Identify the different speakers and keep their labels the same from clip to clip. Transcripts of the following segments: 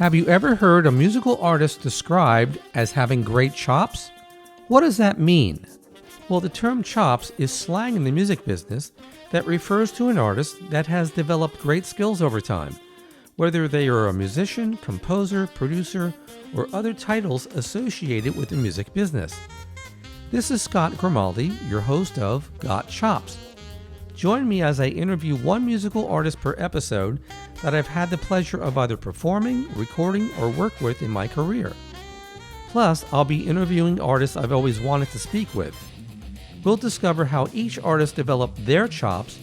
Speaker 1: Have you ever heard a musical artist described as having great chops? What does that mean? Well, the term chops is slang in the music business that refers to an artist that has developed great skills over time, whether they are a musician, composer, producer, or other titles associated with the music business. This is Scott Grimaldi, your host of Got Chops. Join me as I interview one musical artist per episode that I've had the pleasure of either performing, recording, or work with in my career. Plus, I'll be interviewing artists I've always wanted to speak with. We'll discover how each artist developed their chops,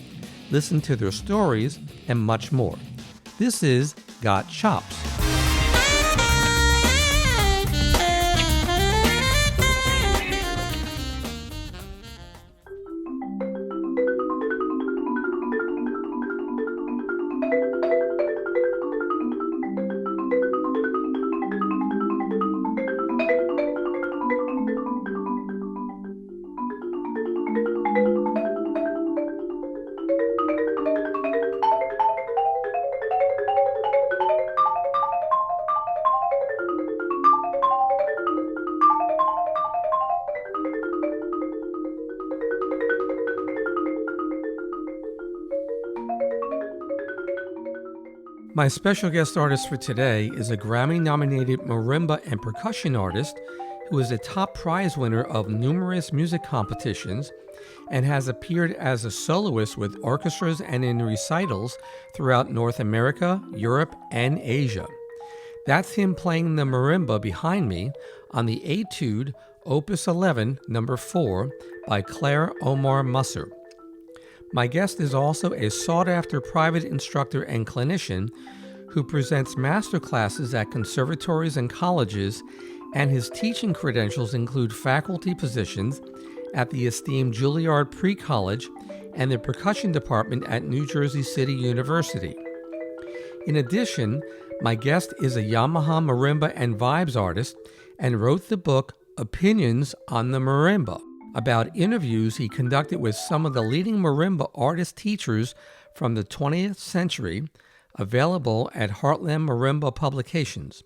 Speaker 1: listen to their stories, and much more. This is Got Chops. My special guest artist for today is a Grammy-nominated marimba and percussion artist who is a top prize winner of numerous music competitions and has appeared as a soloist with orchestras and in recitals throughout North America, Europe, and Asia. That's him playing the marimba behind me on the Etude Opus 11, number 4 by Claire Omar Musser. My guest is also a sought-after private instructor and clinician who presents master classes at conservatories and colleges, and his teaching credentials include faculty positions at the esteemed Juilliard Pre-College and the percussion department at New Jersey City University. In addition, my guest is a Yamaha Marimba and vibes artist and wrote the book Opinions on the Marimba, about interviews he conducted with some of the leading marimba artist teachers from the 20th century, available at Heartland Marimba Publications.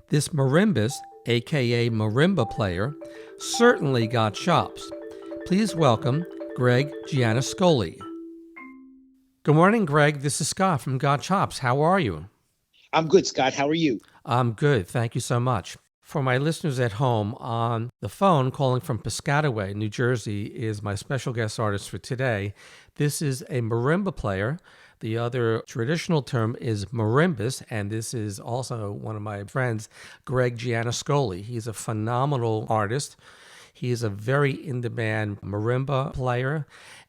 Speaker 1: This marimbist, a.k.a. marimba player, certainly got chops. Please welcome Greg Giannascoli. Good morning, Greg. This is Scott from Got Chops. How are you?
Speaker 2: I'm good, Scott. How are you?
Speaker 1: I'm good. Thank you so much. For my listeners at home, on the phone calling from Piscataway, New Jersey, is my special guest artist for today. This is a marimba player. The other traditional term is marimbist, and this is also one of my friends, Greg Giannascoli. He's a phenomenal artist. He is a very in-demand marimba player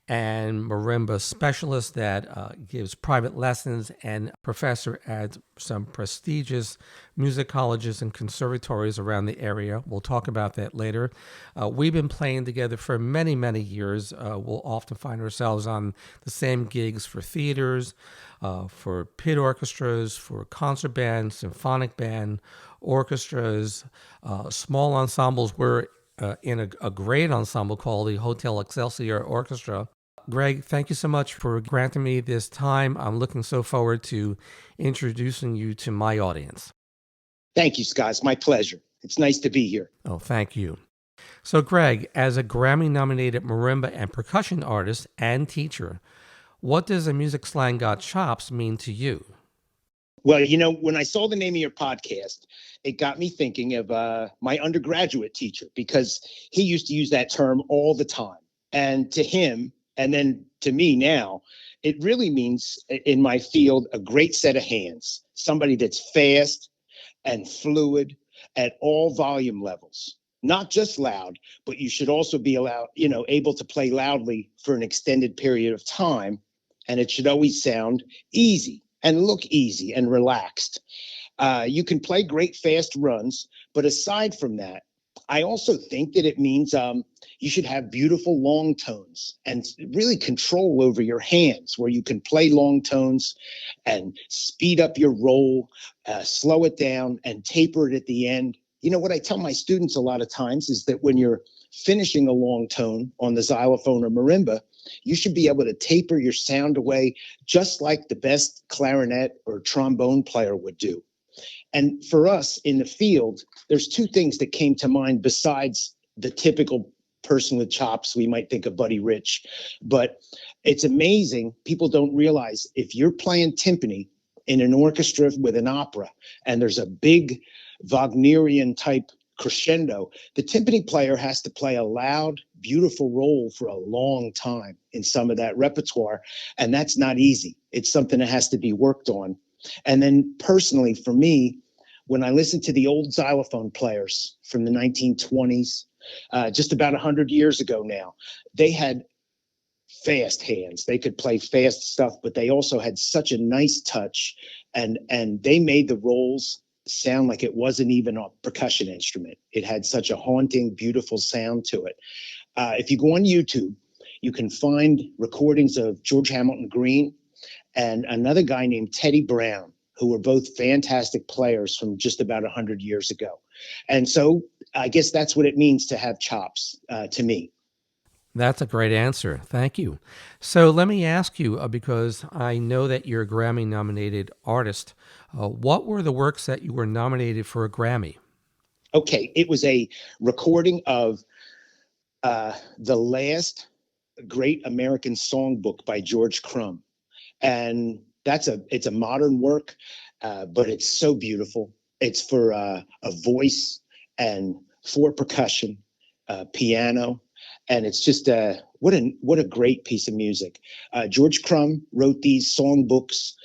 Speaker 1: and marimba specialist that gives private lessons and professor at some prestigious music colleges and conservatories around the area. We'll talk about that later. We've been playing together for many, many years. We'll often find ourselves on the same gigs for theaters, for pit orchestras, for concert bands, symphonic band, orchestras, small ensembles. We're in a great ensemble called the Hotel Excelsior Orchestra. Greg, thank you so much for granting me this time. I'm looking so forward to introducing you to my audience.
Speaker 2: Thank you, Scott. It's my pleasure. It's nice to be here.
Speaker 1: Oh, thank you. So, Greg, as a Grammy-nominated marimba and percussion artist and teacher, what does a music slang got chops mean to you?
Speaker 2: Well, when I saw the name of your podcast, it got me thinking of my undergraduate teacher, because he used to use that term all the time. And to him, and then to me now, it really means, in my field, a great set of hands, somebody that's fast and fluid at all volume levels, not just loud, but you should also be able to play loudly for an extended period of time. And it should always sound easy and look easy and relaxed. You can play great fast runs, but aside from that, I also think that it means you should have beautiful long tones and really control over your hands, where you can play long tones and speed up your roll, slow it down, and taper it at the end. What I tell my students a lot of times is that when you're finishing a long tone on the xylophone or marimba, you should be able to taper your sound away just like the best clarinet or trombone player would do. And for us in the field, there's two things that came to mind besides the typical person with chops. We might think of Buddy Rich, but it's amazing. People don't realize if you're playing timpani in an orchestra with an opera and there's a big Wagnerian type crescendo, the timpani player has to play a loud, beautiful role for a long time in some of that repertoire. And that's not easy. It's something that has to be worked on. And then personally, for me, when I listen to the old xylophone players from the 1920s, just about 100 years ago now, they had fast hands. They could play fast stuff, but they also had such a nice touch, and they made the rolls sound like it wasn't even a percussion instrument. It had such a haunting, beautiful sound to it. If you go on YouTube, you can find recordings of George Hamilton Green and another guy named Teddy Brown, who were both fantastic players from just about 100 years ago. And so I guess that's what it means to have chops to me.
Speaker 1: That's a great answer. Thank you. So let me ask you, because I know that you're a Grammy-nominated artist, what were the works that you were nominated for a Grammy?
Speaker 2: Okay, it was a recording of the last great American songbook by George Crumb. And it's a modern work, but it's so beautiful. It's for a voice and for percussion, piano, and it's just what a great piece of music. George Crumb wrote these songbooks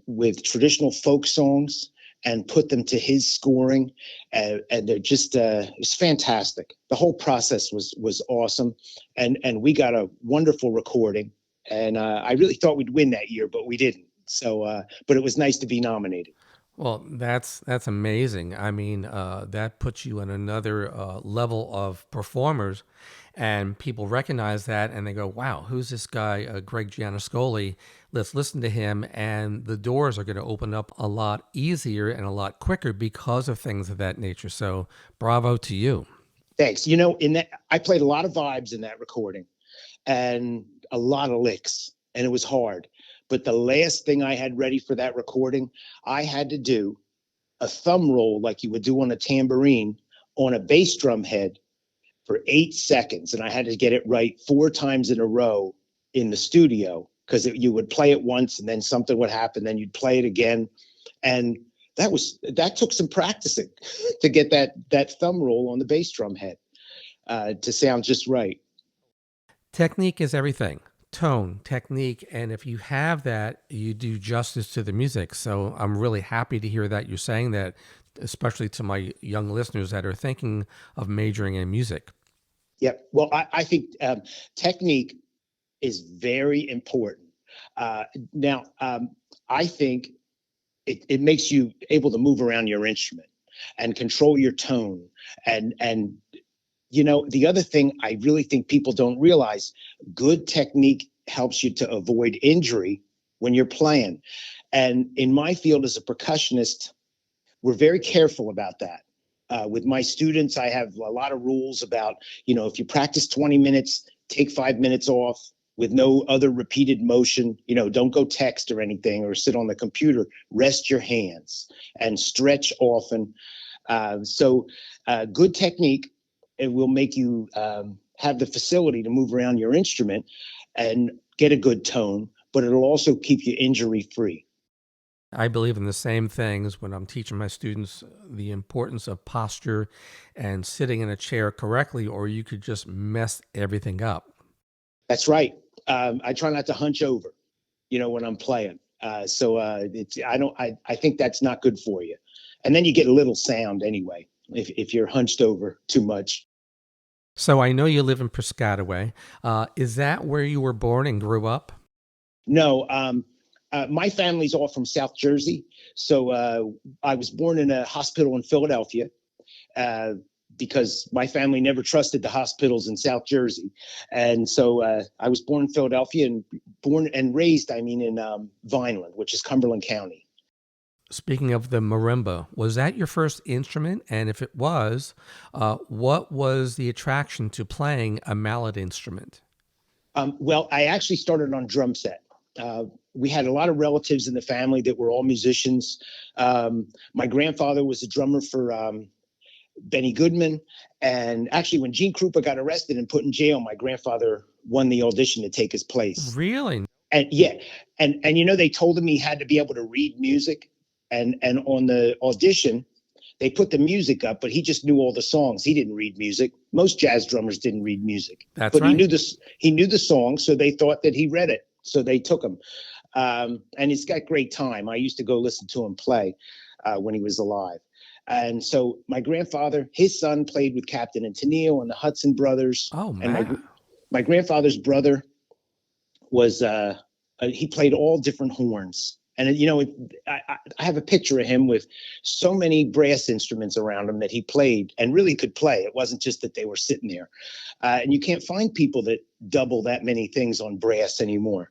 Speaker 2: with traditional folk songs and put them to his scoring, and they're just it's fantastic. The whole process was awesome, and we got a wonderful recording. And I really thought we'd win that year, but we didn't. So, but it was nice to be nominated.
Speaker 1: Well, that's amazing. I mean, that puts you in another level of performers, and people recognize that, and they go, "Wow, who's this guy, Greg Giannascoli? Let's listen to him." And the doors are going to open up a lot easier and a lot quicker because of things of that nature. So, bravo to you.
Speaker 2: Thanks. You know, in that I played a lot of vibes in that recording, and a lot of licks, and it was hard. But the last thing I had ready for that recording, I had to do a thumb roll like you would do on a tambourine on a bass drum head for 8 seconds. And I had to get it right 4 times in a row in the studio, because you would play it once and then something would happen, then you'd play it again. And that took some practicing to get that thumb roll on the bass drum head to sound just right.
Speaker 1: Technique is everything. Tone, technique, and if you have that, you do justice to the music. So I'm really happy to hear that you're saying that, especially to my young listeners that are thinking of majoring in music.
Speaker 2: Yeah, well, I think technique is very important. Now, I think it makes you able to move around your instrument and control your tone. And you know, the other thing I really think people don't realize, good technique helps you to avoid injury when you're playing. And in my field as a percussionist, we're very careful about that. With my students, I have a lot of rules about, you know, if you practice 20 minutes, take 5 minutes off with no other repeated motion. You know, don't go text or anything or sit on the computer. Rest your hands and stretch often. So good technique, it will make you have the facility to move around your instrument and get a good tone, but it'll also keep you injury free.
Speaker 1: I believe in the same things when I'm teaching my students the importance of posture and sitting in a chair correctly, or you could just mess everything up.
Speaker 2: That's right. I try not to hunch over, you know, when I'm playing. I think that's not good for you. And then you get a little sound anyway, if you're hunched over too much.
Speaker 1: So I know you live in Piscataway. Is that where you were born and grew up?
Speaker 2: No, my family's all from South Jersey. So I was born in a hospital in Philadelphia because my family never trusted the hospitals in South Jersey. And so I was born in Philadelphia and born and raised, in Vineland, which is Cumberland County.
Speaker 1: Speaking of the marimba, was that your first instrument? And if it was, what was the attraction to playing a mallet instrument?
Speaker 2: Well, I actually started on drum set. We had a lot of relatives in the family that were all musicians. My grandfather was a drummer for Benny Goodman. And actually, when Gene Krupa got arrested and put in jail, my grandfather won the audition to take his place.
Speaker 1: Really?
Speaker 2: And yeah, and they told him he had to be able to read music. And on the audition, they put the music up, but he just knew all the songs. He didn't read music. Most jazz drummers didn't read music.
Speaker 1: That's right.
Speaker 2: He knew the song, so they thought that he read it. So they took him. And he's got great time. I used to go listen to him play when he was alive. And so my grandfather, his son played with Captain and Tennille and the Hudson Brothers.
Speaker 1: Oh, man.
Speaker 2: And my grandfather's brother was, he played all different horns. And, I have a picture of him with so many brass instruments around him that he played and really could play. It wasn't just that they were sitting there. And you can't find people that double that many things on brass anymore.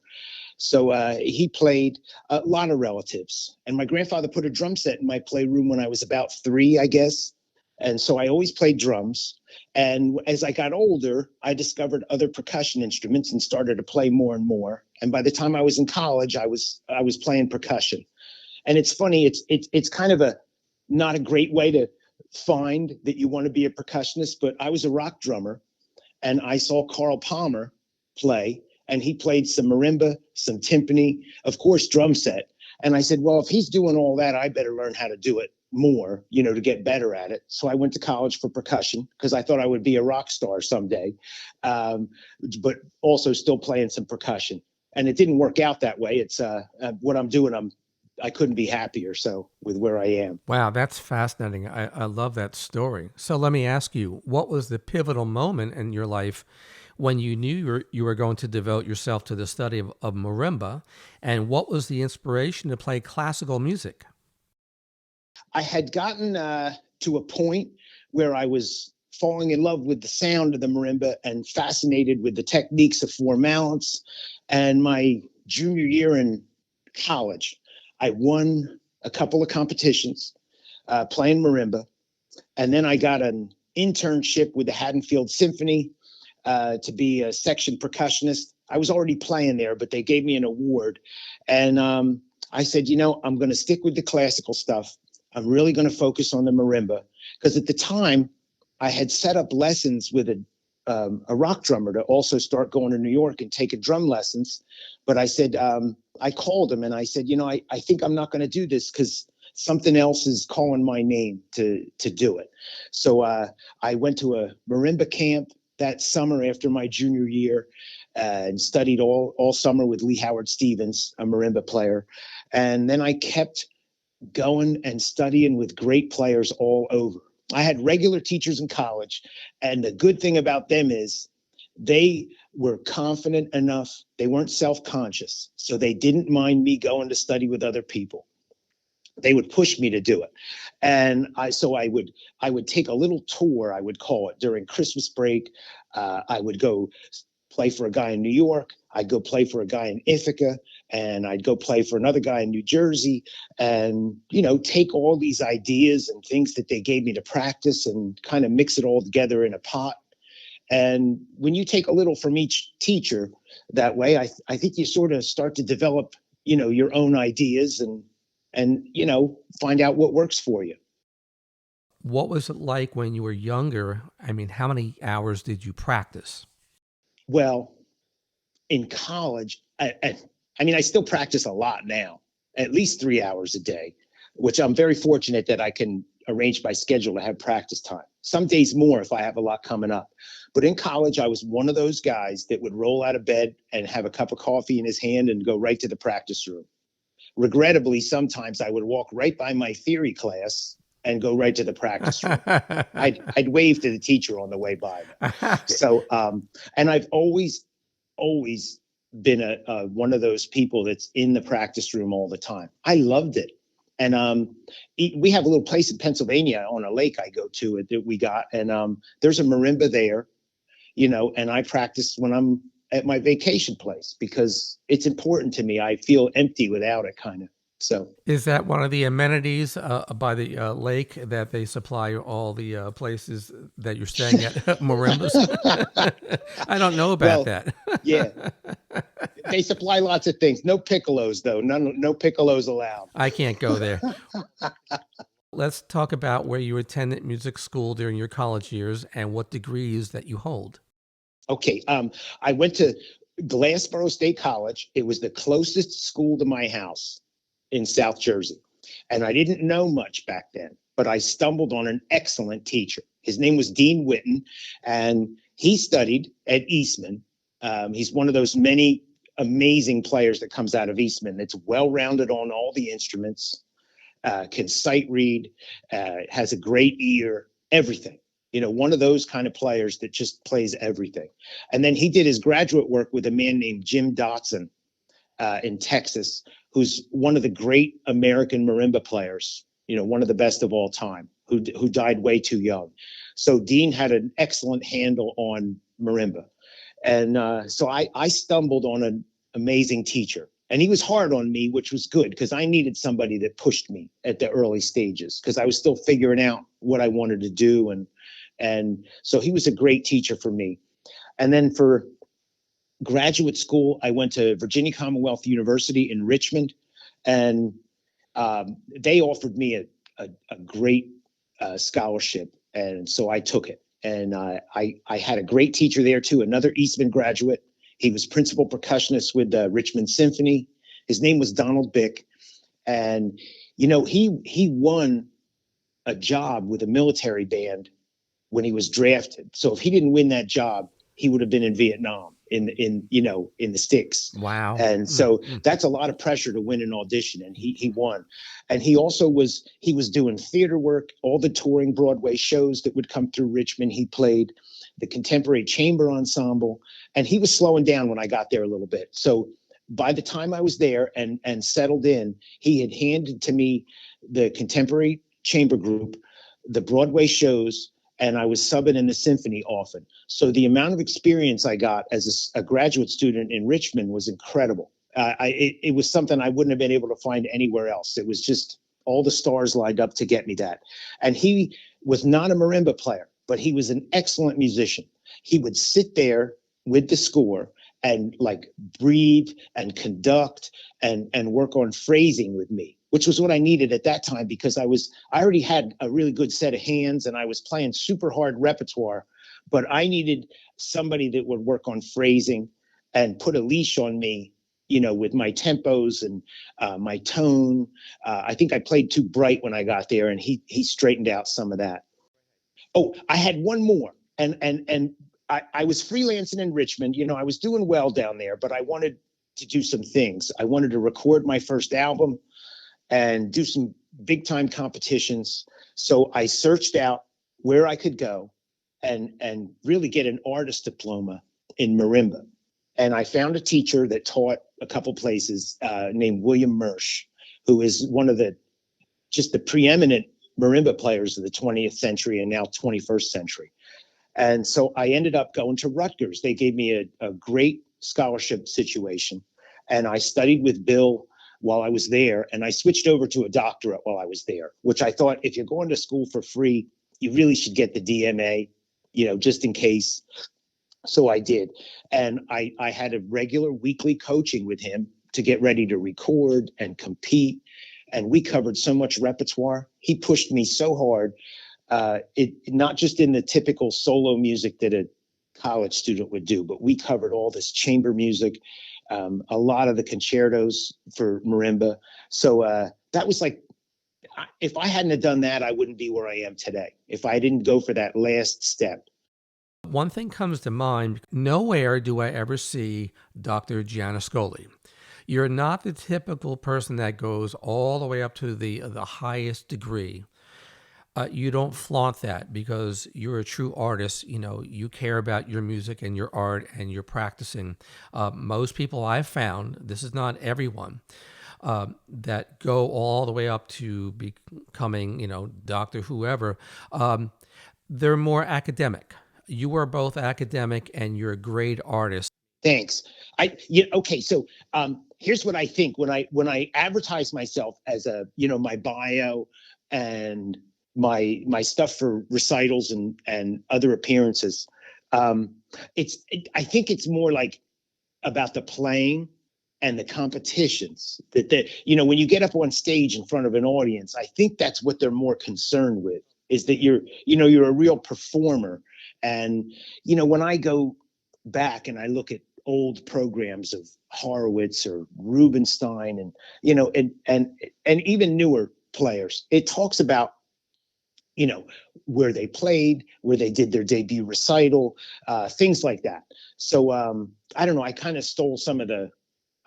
Speaker 2: So he played a lot of relatives. And my grandfather put a drum set in my playroom when I was about 3, I guess. And so I always played drums. And as I got older, I discovered other percussion instruments and started to play more and more. And by the time I was in college, I was playing percussion. And it's funny, it's kind of not a great way to find that you want to be a percussionist, but I was a rock drummer and I saw Carl Palmer play, and he played some marimba, some timpani, of course, drum set. And I said, well, if he's doing all that, I better learn how to do it more, to get better at it. So I went to college for percussion because I thought I would be a rock star someday, but also still playing some percussion. And it didn't work out that way. It's what I'm doing. I couldn't be happier with where I am.
Speaker 1: Wow, that's fascinating. I love that story. So let me ask you, what was the pivotal moment in your life when you knew you were going to devote yourself to the study of marimba, and what was the inspiration to play classical music?
Speaker 2: I had gotten to a point where I was falling in love with the sound of the marimba and fascinated with the techniques of four mounts. And my junior year in college, I won a couple of competitions playing marimba. And then I got an internship with the Haddonfield Symphony to be a section percussionist. I was already playing there, but they gave me an award. And I said, I'm going to stick with the classical stuff. I'm really going to focus on the marimba, because at the time I had set up lessons with a rock drummer to also start going to New York and taking drum lessons. But I said, I called him and I said, I think I'm not going to do this because something else is calling my name to do it. So I went to a marimba camp that summer after my junior year and studied all summer with Lee Howard Stevens, a marimba player. And then I kept going and studying with great players all over. I had regular teachers in college, and the good thing about them is they were confident enough. They weren't self-conscious, so they didn't mind me going to study with other people. They would push me to do it. And I would take a little tour, I would call it, during Christmas break. I would go play for a guy in New York. I'd go play for a guy in Ithaca, and I'd go play for another guy in New Jersey, and, take all these ideas and things that they gave me to practice and kind of mix it all together in a pot. And when you take a little from each teacher that way, I think you sort of start to develop, your own ideas and find out what works for you.
Speaker 1: What was it like when you were younger? I mean, how many hours did you practice?
Speaker 2: Well, in college, I still practice a lot now, at least 3 hours a day, which I'm very fortunate that I can arrange my schedule to have practice time. Some days more if I have a lot coming up. But in college, I was one of those guys that would roll out of bed and have a cup of coffee in his hand and go right to the practice room. Regrettably, sometimes I would walk right by my theory class and go right to the practice room. I'd wave to the teacher on the way by. So, and I've always been one of those people that's in the practice room all the time. I loved it. And we have a little place in Pennsylvania on a lake I go to that we got, and there's a marimba there, and I practice when I'm at my vacation place because it's important to me. I feel empty without it, kind of. So,
Speaker 1: is that one of the amenities by the lake that they supply all the places that you're staying at marimbas? I don't know about that.
Speaker 2: Yeah. They supply lots of things. No piccolos, though. No piccolos allowed.
Speaker 1: I can't go there. Let's talk about where you attended music school during your college years and what degrees that you hold.
Speaker 2: Okay. I went to Glassboro State College. It was the closest school to my house in South Jersey. And I didn't know much back then, but I stumbled on an excellent teacher. His name was Dean Witten, and he studied at Eastman. He's one of those many amazing players that comes out of Eastman that's well-rounded on all the instruments, can sight read, has a great ear, everything. One of those kind of players that just plays everything. And then he did his graduate work with a man named Jim Dotson in Texas, who's one of the great American marimba players, one of the best of all time, who died way too young. So Dean had an excellent handle on marimba. And so I stumbled on an amazing teacher. And he was hard on me, which was good because I needed somebody that pushed me at the early stages because I was still figuring out what I wanted to do. And so he was a great teacher for me. And then for graduate school, I went to Virginia Commonwealth University in Richmond, and they offered me a great scholarship. And so I took it. And I had a great teacher there too, another Eastman graduate. He was principal percussionist with the Richmond Symphony. His name was Donald Bick. And, he won a job with a military band when he was drafted. So if he didn't win that job, he would have been in Vietnam in the sticks.
Speaker 1: Wow.
Speaker 2: And so that's a lot of pressure to win an audition. And he won. And he also was doing theater work, all the touring Broadway shows that would come through Richmond. He played the contemporary chamber ensemble, and he was slowing down when I got there a little bit. So by the time I was there and settled in, he had handed to me the contemporary chamber group, the Broadway shows, and I was subbing in the symphony often. So the amount of experience I got as a graduate student in Richmond was incredible. It was something I wouldn't have been able to find anywhere else. It was just all the stars lined up to get me that. And he was not a marimba player, but he was an excellent musician. He would sit there with the score and breathe and conduct and work on phrasing with me, which was what I needed at that time because I already had a really good set of hands and I was playing super hard repertoire, but I needed somebody that would work on phrasing and put a leash on me, with my tempos and my tone. I think I played too bright when I got there, and he straightened out some of that. Oh, I had one more, and I was freelancing in Richmond. I was doing well down there, but I wanted to do some things. I wanted to record my first album and do some big time competitions. So I searched out where I could go and really get an artist diploma in marimba. And I found a teacher that taught a couple places named William Mersch, who is one of the preeminent marimba players of the 20th century and now 21st century. And so I ended up going to Rutgers. They gave me a great scholarship situation. And I studied with Bill while I was there. And I switched over to a doctorate while I was there, which I thought if you're going to school for free, you really should get the DMA, just in case. So I did. And I had a regular weekly coaching with him to get ready to record and compete. And we covered so much repertoire. He pushed me so hard. Not just in the typical solo music that a college student would do, but we covered all this chamber music, a lot of the concertos for marimba. So that was if I hadn't have done that, I wouldn't be where I am today. If I didn't go for that last step.
Speaker 1: One thing comes to mind, nowhere do I ever see Dr. Giannascoli. You're not the typical person that goes all the way up to the highest degree. You don't flaunt that because you're a true artist. You care about your music and your art and you're practicing. Most people I've found, this is not everyone, that go all the way up to becoming, doctor, whoever, they're more academic. You are both academic and you're a great artist.
Speaker 2: Thanks. Okay. So here's what I think when I advertise myself as my bio and my stuff for recitals and other appearances. I think it's more about the playing and the competitions that when you get up on stage in front of an audience, I think that's what they're more concerned with, is that you're a real performer. And when I go back and I look at old programs of Horowitz or Rubinstein, and and even newer players, it talks about where they played, where they did their debut recital, things like that. So I don't know, I kind of stole some of the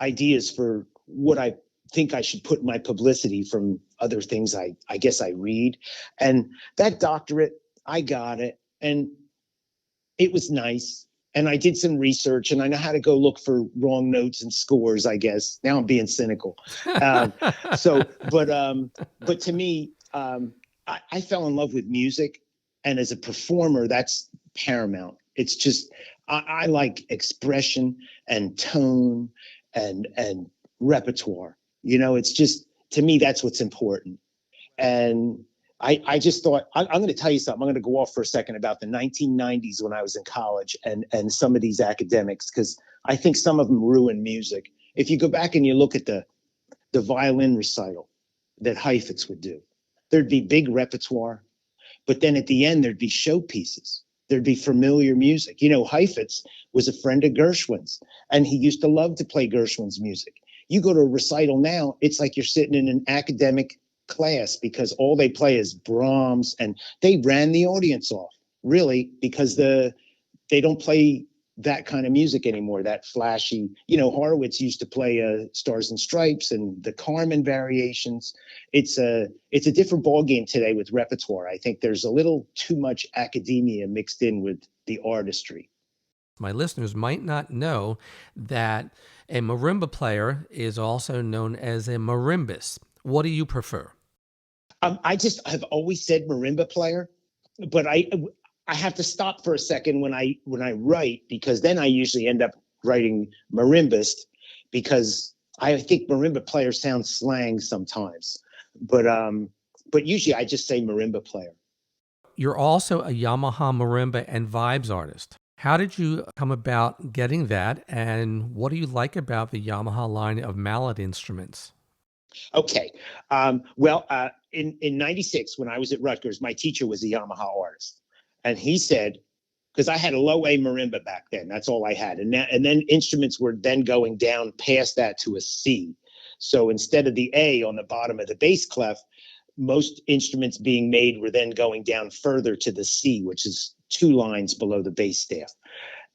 Speaker 2: ideas for what I think I should put in my publicity from other things I guess I read. And that doctorate, I got it, and it was nice. And I did some research, and I know how to go look for wrong notes and scores, I guess. Now I'm being cynical. But to me, I fell in love with music. And as a performer, that's paramount. It's just, I like expression and tone and repertoire. It's just, to me, that's what's important. And I just thought, I'm going to tell you something. I'm going to go off for a second about the 1990s when I was in college and some of these academics, because I think some of them ruin music. If you go back and you look at the violin recital that Heifetz would do, there'd be big repertoire, but then at the end, there'd be showpieces. There'd be familiar music. Heifetz was a friend of Gershwin's, and he used to love to play Gershwin's music. You go to a recital now, it's like you're sitting in an academic class, because all they play is Brahms, and they ran the audience off, really, because they don't play that kind of music anymore, that flashy. Horowitz used to play Stars and Stripes and the Carmen variations. It's a different ballgame today with repertoire. I think there's a little too much academia mixed in with the artistry.
Speaker 1: My listeners might not know that a marimba player is also known as a marimbist. What do you prefer?
Speaker 2: I just have always said marimba player, but I have to stop for a second when I write, because then I usually end up writing marimbist, because I think marimba player sounds slang sometimes. But usually I just say marimba player.
Speaker 1: You're also a Yamaha Marimba and vibes artist. How did you come about getting that, and what do you like about the Yamaha line of mallet instruments?
Speaker 2: Okay. In 96, when I was at Rutgers, my teacher was a Yamaha artist. And he said, because I had a low A marimba back then, that's all I had. And then instruments were then going down past that to a C. So instead of the A on the bottom of the bass clef, most instruments being made were then going down further to the C, which is 2 lines below the bass staff.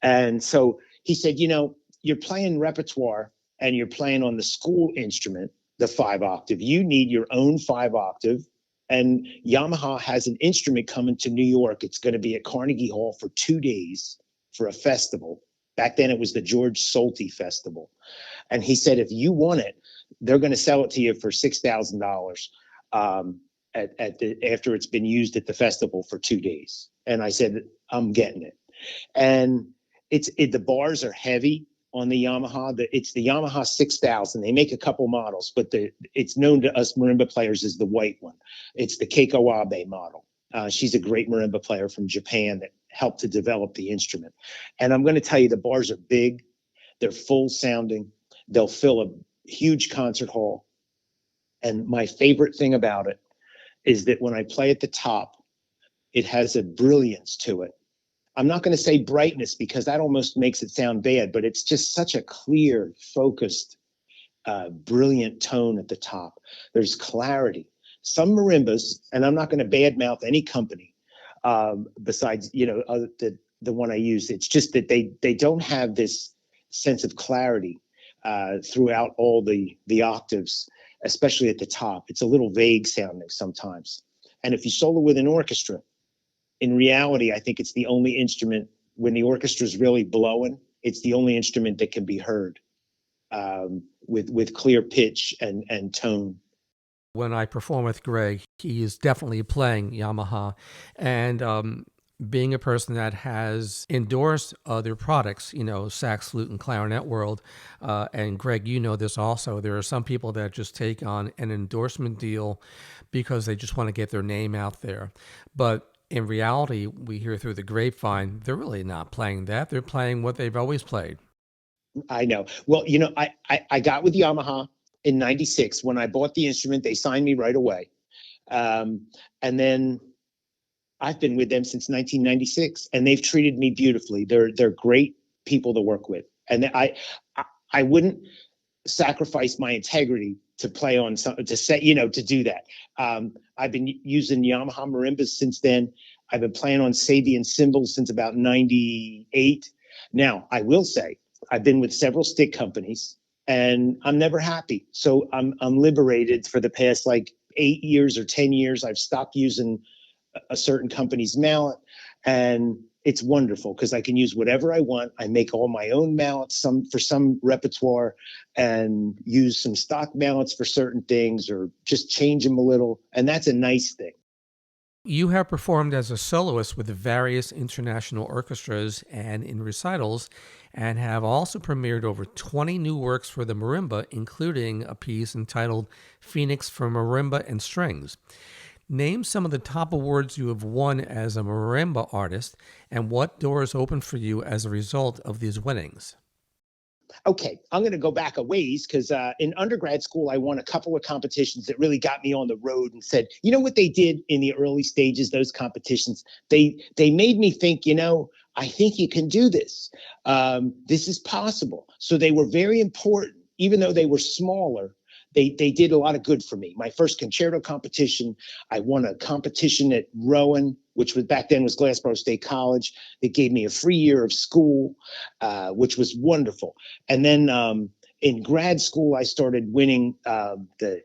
Speaker 2: And so he said, you're playing repertoire and you're playing on the school instrument, the 5-octave. You need your own 5-octave. And Yamaha has an instrument coming to New York. It's going to be at Carnegie Hall for 2 days for a festival. Back then it was the George Solti Festival. And he said, if you want it, they're going to sell it to you for $6,000 after it's been used at the festival for 2 days. And I said, I'm getting it. And the bars are heavy on the Yamaha. It's the Yamaha 6000. They make a couple models, but it's known to us marimba players as the white one. It's the Keiko Abe model. She's a great marimba player from Japan that helped to develop the instrument. And I'm going to tell you, the bars are big. They're full sounding. They'll fill a huge concert hall. And my favorite thing about it is that when I play at the top, it has a brilliance to it. I'm not going to say brightness, because that almost makes it sound bad, but it's just such a clear, focused, brilliant tone at the top. There's clarity. Some marimbas, and I'm not going to badmouth any company besides, the one I use. It's just that they don't have this sense of clarity throughout all the octaves, especially at the top. It's a little vague sounding sometimes. And if you solo with an orchestra, in reality, I think it's the only instrument, when the orchestra is really blowing, it's the only instrument that can be heard with clear pitch and tone.
Speaker 1: When I perform with Greg, he is definitely playing Yamaha. And being a person that has endorsed other products, sax, flute, and clarinet world, and Greg, this also, there are some people that just take on an endorsement deal because they just want to get their name out there. But in reality, we hear through the grapevine, they're really not playing that. They're playing what they've always played.
Speaker 2: I know. Well, I got with Yamaha in 96. When I bought the instrument, they signed me right away. And then I've been with them since 1996, and they've treated me beautifully. They're great people to work with, and I wouldn't sacrifice my integrity to play on something to say, to do that. I've been using Yamaha Marimbas since then. I've been playing on Sabian cymbals since about 98. Now, I will say I've been with several stick companies and I'm never happy. So I'm liberated for the past like 8 years or 10 years. I've stopped using a certain company's mallet, and it's wonderful because I can use whatever I want. I make all my own mallets for some repertoire, and use some stock mallets for certain things, or just change them a little, and that's a nice thing.
Speaker 1: You have performed as a soloist with various international orchestras and in recitals, and have also premiered over 20 new works for the marimba, including a piece entitled Phoenix for Marimba and Strings. Name some of the top awards you have won as a marimba artist, and what doors opened for you as a result of these winnings.
Speaker 2: Okay, I'm going to go back a ways because in undergrad school, I won a couple of competitions that really got me on the road and said, you know what they did in the early stages, those competitions? They made me think, I think you can do this. This is possible. So they were very important, even though they were smaller. They did a lot of good for me. My first concerto competition, I won a competition at Rowan, which was back then was Glassboro State College. It gave me a free year of school, which was wonderful. And then in grad school, I started winning the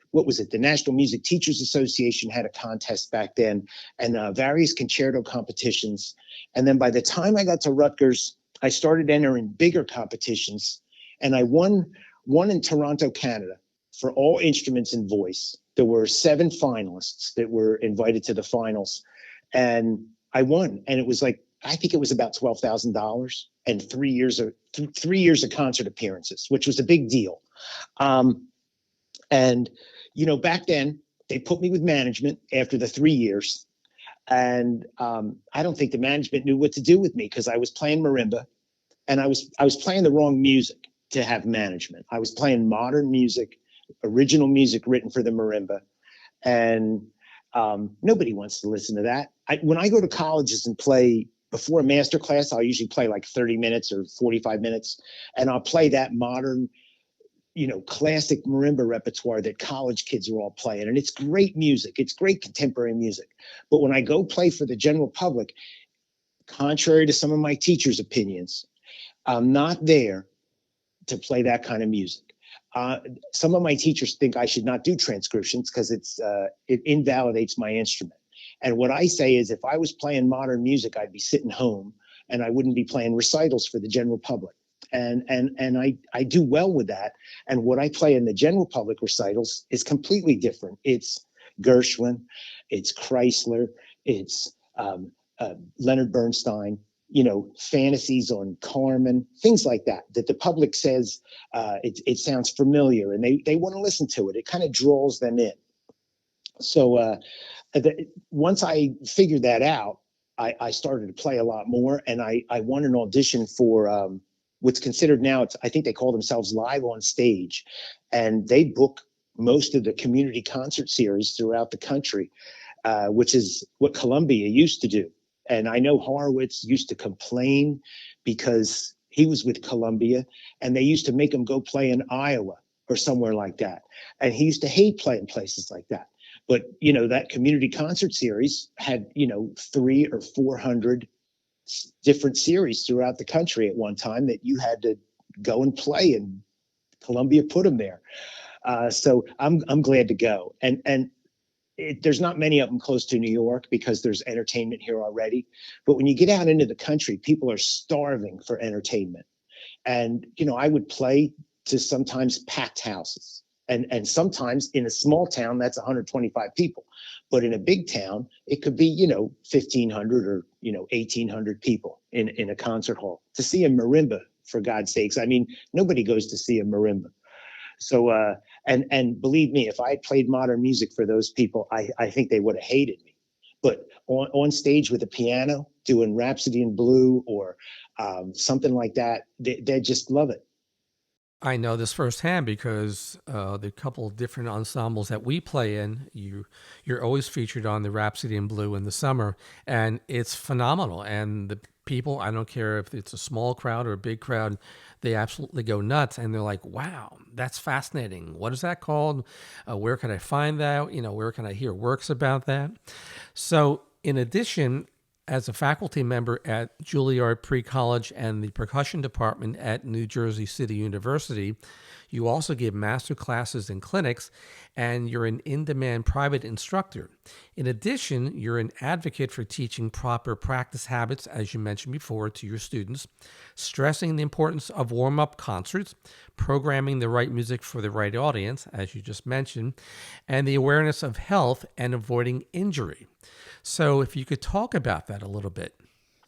Speaker 2: National Music Teachers Association had a contest back then, and various concerto competitions. And then by the time I got to Rutgers, I started entering bigger competitions, and I won one in Toronto, Canada, for all instruments and voice. There were 7 finalists that were invited to the finals, and I won. And it was like, I think it was about $12,000 and 3 years of concert appearances, which was a big deal. And back then they put me with management after the 3 years, and I don't think the management knew what to do with me because I was playing marimba, and I was playing the wrong music to have management. I was playing modern music, original music written for the marimba, and nobody wants to listen to that. When I go to colleges and play before a master class, I'll usually play like 30 minutes or 45 minutes, and I'll play that modern, classic marimba repertoire that college kids are all playing, and it's great music. It's great contemporary music. But when I go play for the general public, contrary to some of my teachers' opinions, I'm not there to play that kind of music. Some of my teachers think I should not do transcriptions because it invalidates my instrument. And what I say is, if I was playing modern music, I'd be sitting home and I wouldn't be playing recitals for the general public. And I do well with that. And what I play in the general public recitals is completely different. It's Gershwin, it's Chrysler, it's Leonard Bernstein, fantasies on Carmen, things like that the public says it sounds familiar, and they want to listen to it. It kind of draws them in. So once I figured that out, I started to play a lot more, and I won an audition for what's considered now, I think they call themselves Live on Stage, and they book most of the community concert series throughout the country, which is what Columbia used to do. And I know Horowitz used to complain because he was with Columbia, and they used to make him go play in Iowa or somewhere like that. And he used to hate playing places like that. But, that community concert series had, 300 or 400 different series throughout the country at one time that you had to go and play, and Columbia put them there. So I'm glad to go. And there's not many of them close to New York because there's entertainment here already. But when you get out into the country, people are starving for entertainment. And, I would play to sometimes packed houses. And sometimes in a small town, that's 125 people. But in a big town, it could be, 1,500 or, 1,800 people in a concert hall. To see a marimba, for God's sakes, I mean, nobody goes to see a marimba. So, and believe me, if I had played modern music for those people, I think they would have hated me. But on stage with a piano, doing Rhapsody in Blue or something like that, they just love it.
Speaker 1: I know this firsthand because the couple of different ensembles that we play in, you're always featured on the Rhapsody in Blue in the summer, and it's phenomenal. And the people, I don't care if it's a small crowd or a big crowd, they absolutely go nuts, and they're like, "Wow, that's fascinating. What is that called? Where can I find that? Where can I hear works about that?" So, in addition, as a faculty member at Juilliard Pre-College and the percussion department at New Jersey City University, you also give master classes and clinics, and you're an in-demand private instructor. In addition, you're an advocate for teaching proper practice habits, as you mentioned before, to your students, stressing the importance of warm-up concerts, programming the right music for the right audience, as you just mentioned, and the awareness of health and avoiding injury. So if you could talk about that a little bit.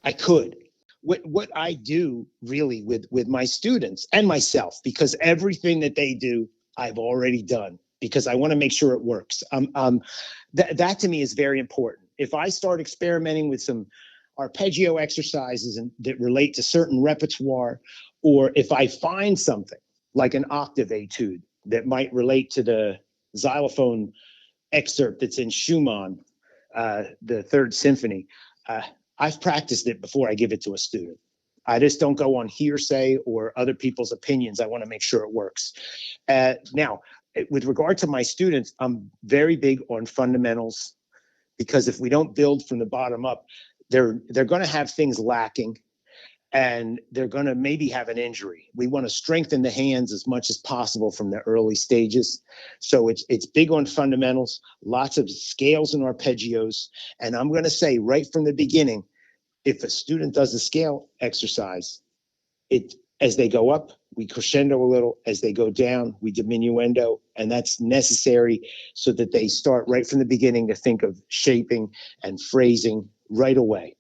Speaker 2: I could. What I do really with my students and myself, because everything that they do, I've already done because I want to make sure it works. That to me is very important. If I start experimenting with some arpeggio exercises that relate to certain repertoire, or if I find something like an octave etude that might relate to the xylophone excerpt that's in Schumann, the Third Symphony, I've practiced it before I give it to a student. I just don't go on hearsay or other people's opinions. I want to make sure it works. Now, with regard to my students, I'm very big on fundamentals, because if we don't build from the bottom up, they're going to have things lacking, and they're going to maybe have an injury. We want to strengthen the hands as much as possible from the early stages. So it's big on fundamentals, lots of scales and arpeggios. And I'm going to say right from the beginning, if a student does a scale exercise, as they go up, we crescendo a little. As they go down, we diminuendo. And that's necessary so that they start right from the beginning to think of shaping and phrasing right away.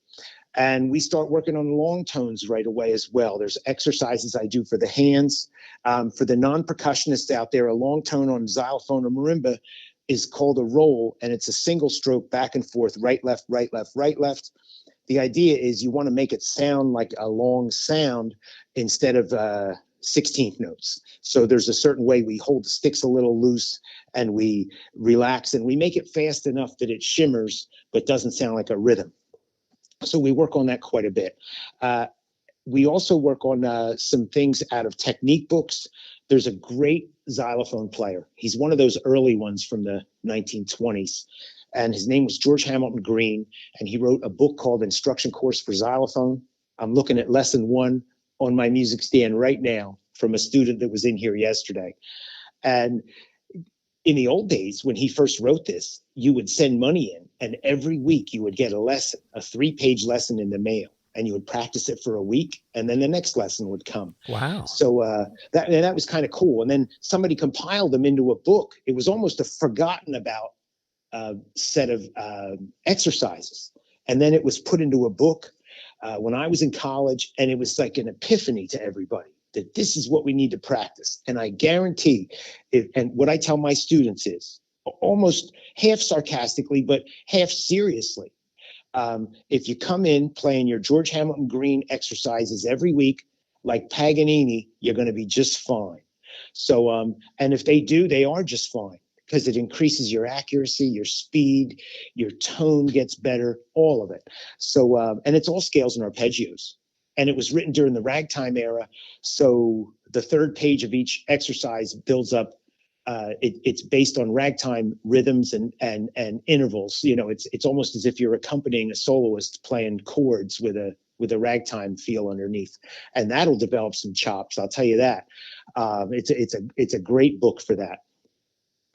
Speaker 2: And we start working on long tones right away as well. There's exercises I do for the hands. For the non-percussionists out there, a long tone on xylophone or marimba is called a roll, and it's a single stroke back and forth, right, left, right, left, right, left. The idea is you want to make it sound like a long sound instead of 16th notes. So there's a certain way we hold the sticks a little loose and we relax, and we make it fast enough that it shimmers but doesn't sound like a rhythm. So we work on that quite a bit. We also work on some things out of technique books. There's a great xylophone player. He's one of those early ones from the 1920s. And his name was George Hamilton Green. And he wrote a book called Instruction Course for Xylophone. I'm looking at lesson 1 on my music stand right now from a student that was in here yesterday. And in the old days, when he first wrote this, you would send money in, and every week you would get a lesson, a 3-page lesson in the mail, and you would practice it for a week, and then the next lesson would come.
Speaker 1: Wow.
Speaker 2: So that was kind of cool. And then somebody compiled them into a book. It was almost a forgotten about set of exercises. And then it was put into a book when I was in college, and it was like an epiphany to everybody that this is what we need to practice. And I guarantee, and what I tell my students is, almost half sarcastically, but half seriously, if you come in playing your George Hamilton Green exercises every week, like Paganini, you're going to be just fine. So, and if they do, they are just fine, because it increases your accuracy, your speed, your tone gets better, all of it. So, and it's all scales and arpeggios. And it was written during the ragtime era. So the 3rd page of each exercise builds up. It's based on ragtime rhythms and intervals. You know, it's almost as if you're accompanying a soloist playing chords with a ragtime feel underneath, and that'll develop some chops. I'll tell you that. It's a great book for that.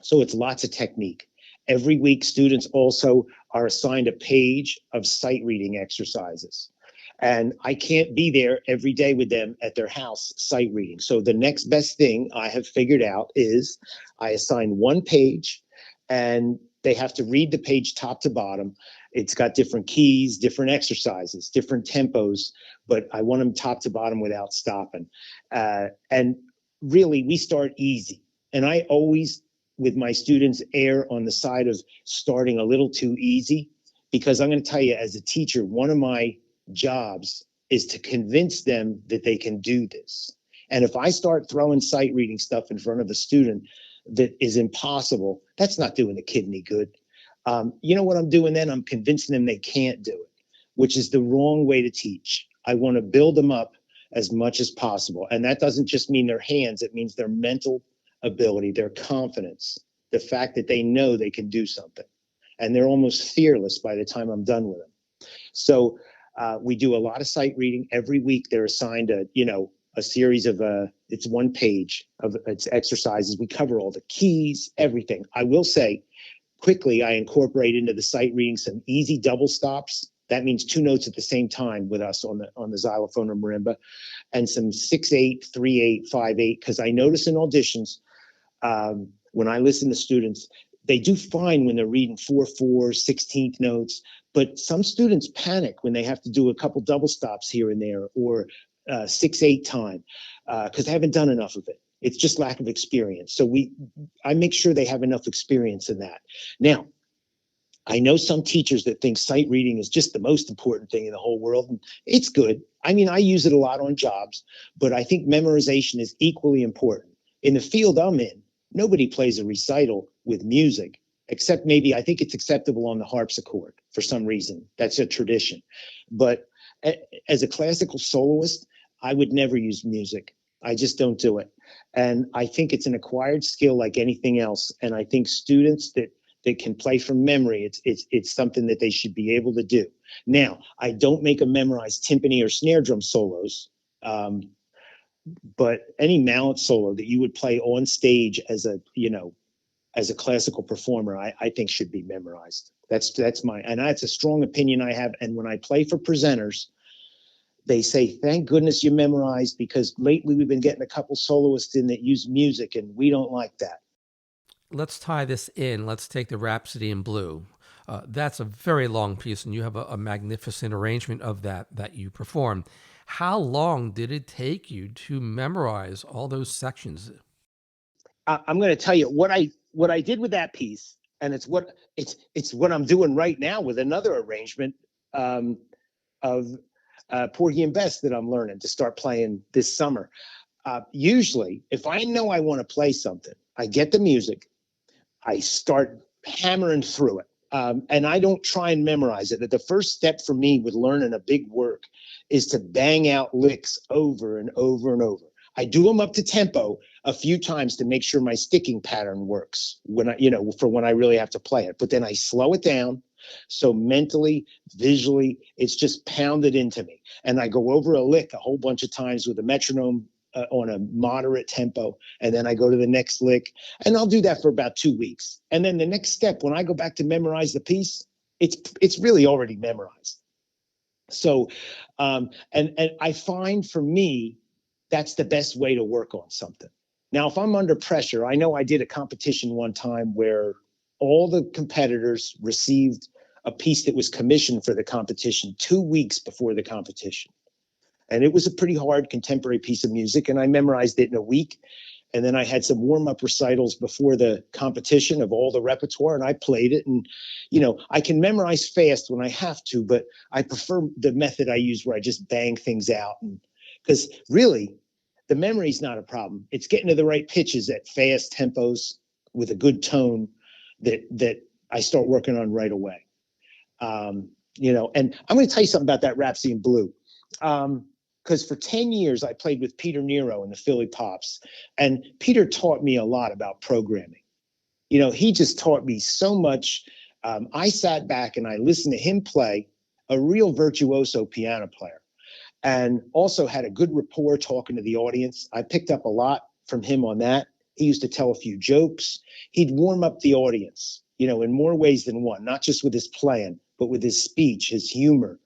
Speaker 2: So it's lots of technique. Every week, students also are assigned a page of sight reading exercises. And I can't be there every day with them at their house sight reading. So the next best thing I have figured out is I assign one page, and they have to read the page top to bottom. It's got different keys, different exercises, different tempos, but I want them top to bottom without stopping. And really, we start easy. And I always, with my students, err on the side of starting a little too easy, because I'm going to tell you, as a teacher, one of my jobs is to convince them that they can do this. And if I start throwing sight reading stuff in front of a student that is impossible, that's not doing the kid any good. You know what I'm doing then? I'm convincing them they can't do it, which is the wrong way to teach. I want to build them up as much as possible. And that doesn't just mean their hands, it means their mental ability, their confidence, the fact that they know they can do something. And they're almost fearless by the time I'm done with them. So we do a lot of sight reading. Every week they're assigned a series of it's one page of its exercises. We cover all the keys, everything. I will say quickly, I incorporate into the sight reading some easy double stops. That means 2 notes at the same time with us on the xylophone or marimba, and some 6/8, 3/8, 5/8. Because I notice in auditions, when I listen to students, they do fine when they're reading 4/4, 16th notes, but some students panic when they have to do a couple double stops here and there, or 6/8 time, because they haven't done enough of it. It's just lack of experience. So I make sure they have enough experience in that. Now, I know some teachers that think sight reading is just the most important thing in the whole world, and it's good. I mean, I use it a lot on jobs, but I think memorization is equally important. In the field I'm in, nobody plays a recital with music, except maybe I think it's acceptable on the harpsichord for some reason. That's a tradition. But as a classical soloist, I would never use music. I just don't do it. And I think it's an acquired skill like anything else. And I think students that can play from memory, it's something that they should be able to do. Now, I don't make them memorize timpani or snare drum solos, but any mallet solo that you would play on stage as a classical performer, I think should be memorized. That's a strong opinion I have. And when I play for presenters, they say, thank goodness you memorized, because lately we've been getting a couple soloists in that use music, and we don't like that.
Speaker 1: Let's tie this in. Let's take the Rhapsody in Blue. That's a very long piece, and you have a magnificent arrangement of that you perform. How long did it take you to memorize all those sections?
Speaker 2: I'm going to tell you what I did with that piece, and it's what I'm doing right now with another arrangement of Porgy and Bess that I'm learning to start playing this summer. Usually, if I know I want to play something, I get the music, I start hammering through it, and I don't try and memorize it. The first step for me with learning a big work is to bang out licks over and over and over. I do them up to tempo a few times to make sure my sticking pattern works when for when I really have to play it. But then I slow it down. So mentally, visually, it's just pounded into me. And I go over a lick a whole bunch of times with a metronome on a moderate tempo. And then I go to the next lick. And I'll do that for about 2 weeks. And then the next step, when I go back to memorize the piece, it's really already memorized. So, and I find for me, that's the best way to work on something. Now, if I'm under pressure, I know I did a competition one time where all the competitors received a piece that was commissioned for the competition 2 weeks before the competition. And it was a pretty hard contemporary piece of music, and I memorized it in a week. And then I had some warm-up recitals before the competition of all the repertoire, and I played it. And, I can memorize fast when I have to, but I prefer the method I use where I just bang things out. And because really, the memory's not a problem. It's getting to the right pitches at fast tempos with a good tone that I start working on right away. And I'm going to tell you something about that Rhapsody in Blue. Because for 10 years, I played with Peter Nero in the Philly Pops. And Peter taught me a lot about programming. He just taught me so much. I sat back and I listened to him play, a real virtuoso piano player, and also had a good rapport talking to the audience. I picked up a lot from him on that. He used to tell a few jokes. He'd warm up the audience, in more ways than one, not just with his playing, but with his speech, his humor.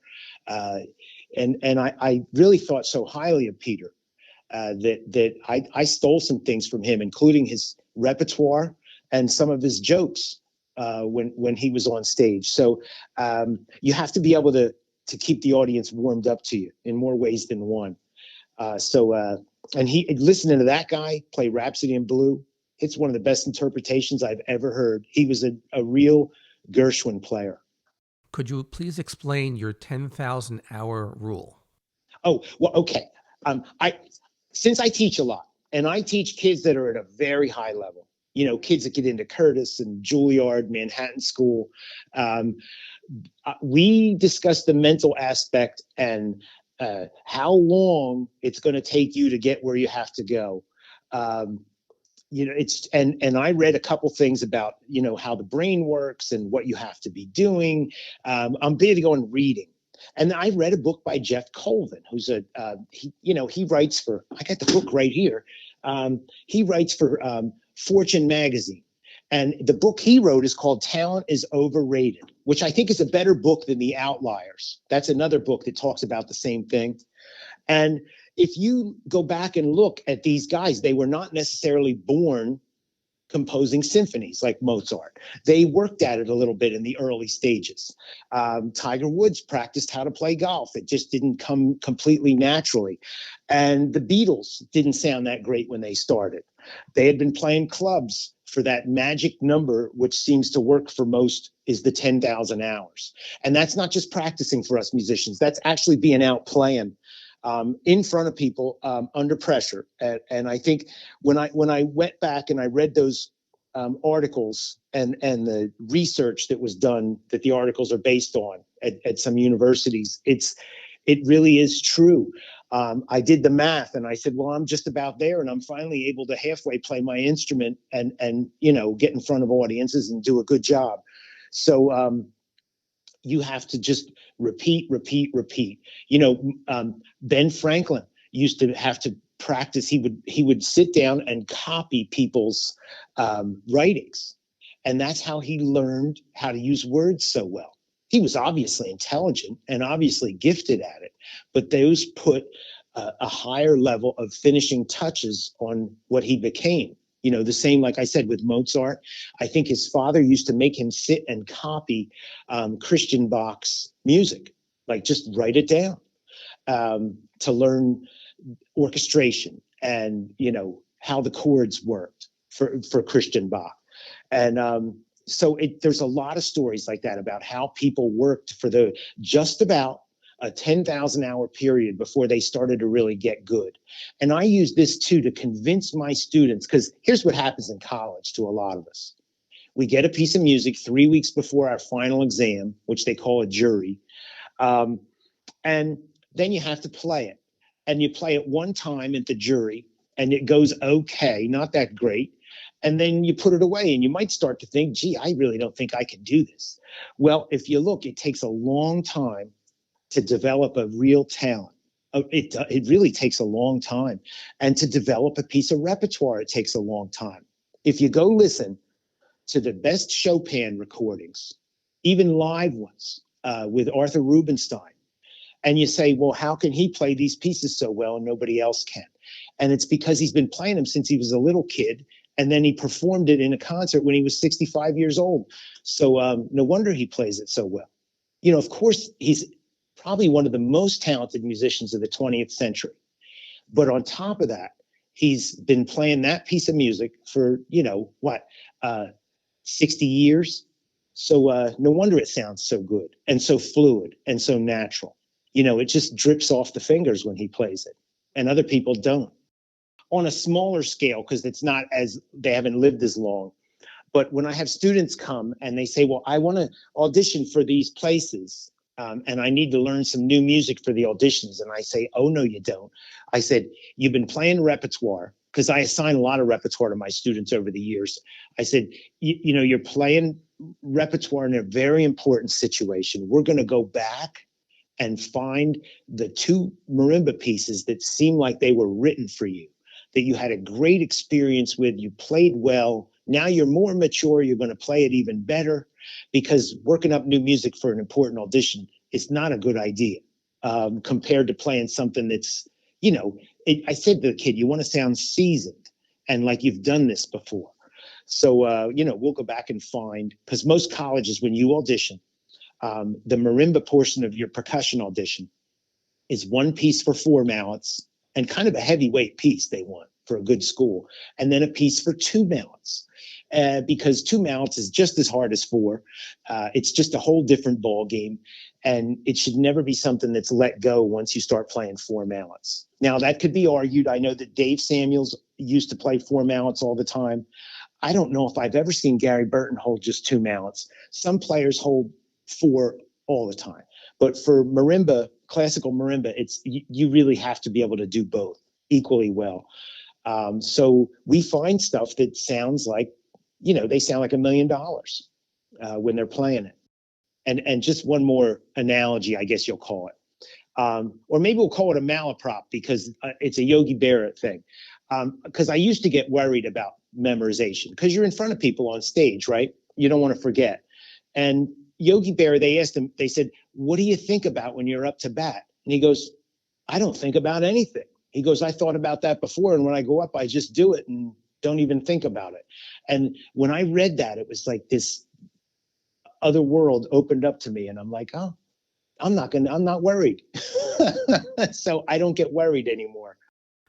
Speaker 2: And I really thought so highly of Peter that I stole some things from him, including his repertoire and some of his jokes when he was on stage. So you have to be able to keep the audience warmed up to you in more ways than one. And listening to that guy play Rhapsody in Blue, it's one of the best interpretations I've ever heard. He was a real Gershwin player.
Speaker 1: Could you please explain your 10,000 hour rule?
Speaker 2: Oh, well, okay. since I teach a lot, and I teach kids that are at a very high level, kids that get into Curtis and Juilliard, Manhattan School, we discuss the mental aspect and how long it's going to take you to get where you have to go. It's and I read a couple things about how the brain works and what you have to be doing. I'm big on reading. And I read a book by Jeff Colvin, who's he writes for, I got the book right here. He writes for Fortune magazine. And the book he wrote is called Talent is Overrated, which I think is a better book than The Outliers. That's another book that talks about the same thing. And if you go back and look at these guys, they were not necessarily born composing symphonies like Mozart. They worked at it a little bit in the early stages. Tiger Woods practiced how to play golf. It just didn't come completely naturally. And the Beatles didn't sound that great when they started. They had been playing clubs for that magic number, which seems to work for most, is the 10,000 hours. And that's not just practicing for us musicians. That's actually being out playing in front of people under pressure. And I think when I went back and I read those articles and the research that was done that the articles are based on at some universities, it really is true. I did the math and I said, well, I'm just about there, and I'm finally able to halfway play my instrument and get in front of audiences and do a good job. So you have to just repeat. Ben Franklin used to have to practice. He would sit down and copy people's writings, and that's how he learned how to use words so well. He was obviously intelligent and obviously gifted at it, but those put a higher level of finishing touches on what he became. The same, like I said, with Mozart. I think his father used to make him sit and copy Christian Bach's music, like just write it down to learn orchestration and, how the chords worked for Christian Bach. And so there's a lot of stories like that about how people worked for just about a 10,000 hour period before they started to really get good. And I use this too to convince my students, because here's what happens in college to a lot of us. We get a piece of music 3 weeks before our final exam, which they call a jury. And then you have to play it. And you play it one time at the jury and it goes okay, not that great. And then you put it away and you might start to think, gee, I really don't think I can do this. Well, if you look, it takes a long time to develop a real talent. It really takes a long time. And to develop a piece of repertoire, it takes a long time. If you go listen to the best Chopin recordings, even live ones with Arthur Rubinstein, and you say, well, how can he play these pieces so well and nobody else can? And it's because he's been playing them since he was a little kid. And then he performed it in a concert when he was 65 years old. So no wonder he plays it so well. Of course, he's probably one of the most talented musicians of the 20th century. But on top of that, he's been playing that piece of music for, 60 years. So no wonder it sounds so good and so fluid and so natural. It just drips off the fingers when he plays it, and other people don't. On a smaller scale, because they haven't lived as long. But when I have students come and they say, well, I want to audition for these places, and I need to learn some new music for the auditions. And I say, oh, no, you don't. I said, you've been playing repertoire, because I assign a lot of repertoire to my students over the years. I said, you're playing repertoire in a very important situation. We're going to go back and find the two marimba pieces that seem like they were written for you, that you had a great experience with, you played well. Now you're more mature, you're going to play it even better, because working up new music for an important audition is not a good idea compared to playing something that's, I said to the kid, you want to sound seasoned and like you've done this before. So, we'll go back and find, because most colleges, when you audition, the marimba portion of your percussion audition is one piece for 4 mallets, and kind of a heavyweight piece they want for a good school, and then a piece for 2 mallets. because two mounts is just as hard as four. It's just a whole different ball game, and it should never be something that's let go once you start playing four mallets. Now, that could be argued. I know that Dave Samuels used to play four mallets all the time. I don't know if I've ever seen Gary Burton hold just two mallets. Some players hold four all the time. But for marimba, classical marimba, you really have to be able to do both equally well. So we find stuff that sounds like, they sound like $1 million when they're playing it. And just one more analogy, I guess you'll call it. Or maybe we'll call it a malaprop because it's a Yogi Berra thing. Because I used to get worried about memorization because you're in front of people on stage, right? You don't want to forget. And Yogi Berra, they asked him, they said, what do you think about when you're up to bat? And he goes, I don't think about anything. He goes, I thought about that before. And when I go up, I just do it and don't even think about it. And when I read that, it was like this other world opened up to me. And I'm like, oh, I'm not worried. So I don't get worried anymore.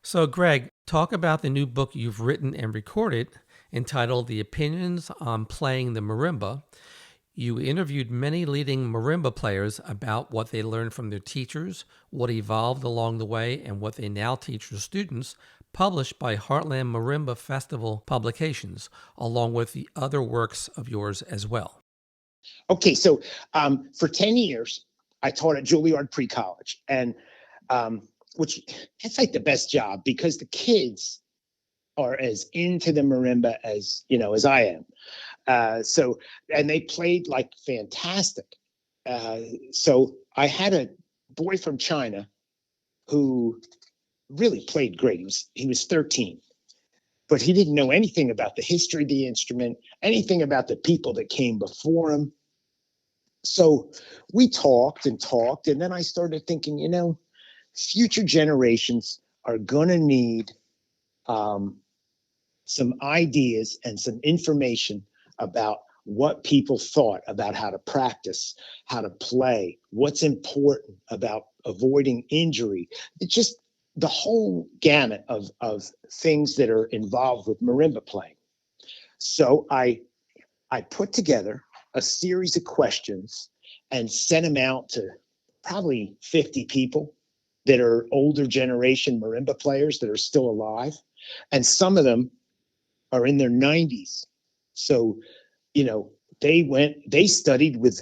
Speaker 1: So, Greg, talk about the new book you've written and recorded entitled The Opinions on Playing the Marimba. You interviewed many leading marimba players about what they learned from their teachers, what evolved along the way, and what they now teach their students, published by Heartland Marimba Festival Publications, along with the other works of yours as well.
Speaker 2: Okay, so for 10 years, I taught at Juilliard Pre-College, and which that's like the best job because the kids are as into the marimba as I am. So and they played like fantastic. So I had a boy from China who really played great. He was 13, but he didn't know anything about the history of the instrument, anything about the people that came before him. So we talked, and then I started thinking, future generations are going to need some ideas and some information about what people thought about how to practice, how to play, what's important about avoiding injury. It's just the whole gamut of things that are involved with marimba playing. So I put together a series of questions and sent them out to probably 50 people that are older generation marimba players that are still alive. And some of them are in their 90s. So, they studied with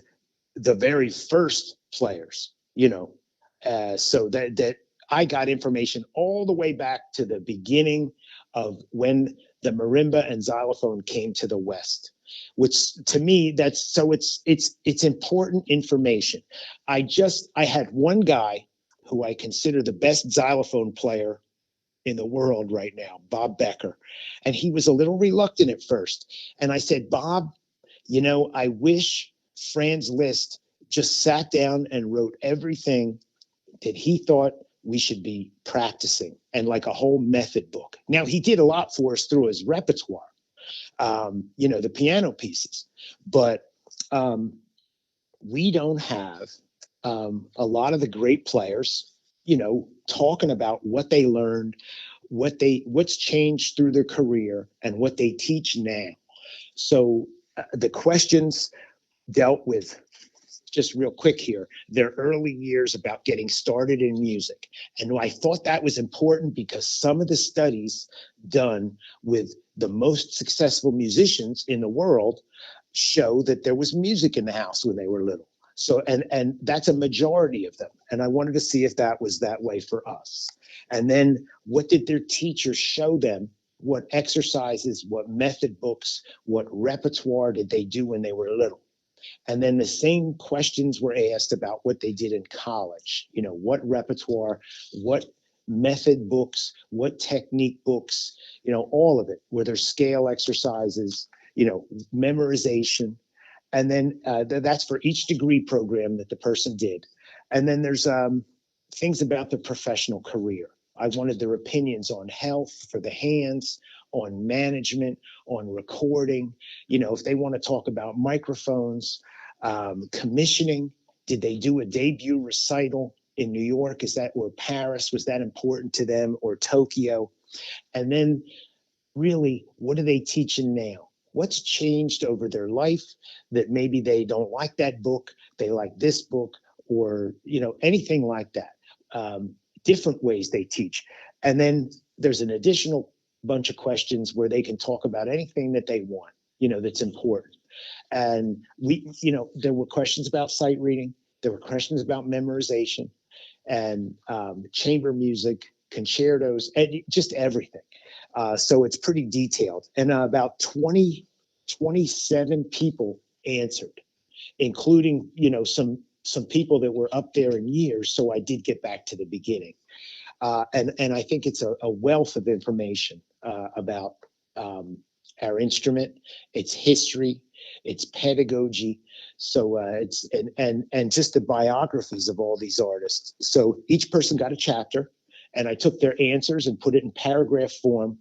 Speaker 2: the very first players, so that I got information all the way back to the beginning of when the marimba and xylophone came to the West, which to me, it's important information. I had one guy who I consider the best xylophone player in the world right now, Bob Becker. And he was a little reluctant at first. And I said, Bob, I wish Franz Liszt just sat down and wrote everything that he thought we should be practicing, and like a whole method book. Now, he did a lot for us through his repertoire, the piano pieces, but we don't have a lot of the great players, talking about what they learned, what's changed through their career, and what they teach now. So the questions dealt with, just real quick here, their early years about getting started in music. And I thought that was important because some of the studies done with the most successful musicians in the world show that there was music in the house when they were little. So, and that's a majority of them. And I wanted to see if that was that way for us. And then what did their teachers show them? What exercises, what method books, what repertoire did they do when they were little? And then the same questions were asked about what they did in college. What repertoire, what method books, what technique books, all of it. Were there scale exercises, memorization? And then that's for each degree program that the person did. And then there's things about their professional career. I wanted their opinions on health for the hands, on management, on recording. If they want to talk about microphones, commissioning, did they do a debut recital in New York? Or Paris? Was that important to them, or Tokyo? And then really, what are they teaching now? what's changed over their life, that maybe they don't like that book, they like this book, or, anything like that. Different ways they teach. And then there's an additional bunch of questions where they can talk about anything that they want, that's important. And there were questions about sight reading, there were questions about memorization, and chamber music, concertos, and just everything. So it's pretty detailed. And about 27 people answered, including, some people that were up there in years. So I did get back to the beginning. And I think it's a wealth of information about our instrument, its history, its pedagogy. So it's and just the biographies of all these artists. So each person got a chapter, and I took their answers and put it in paragraph form.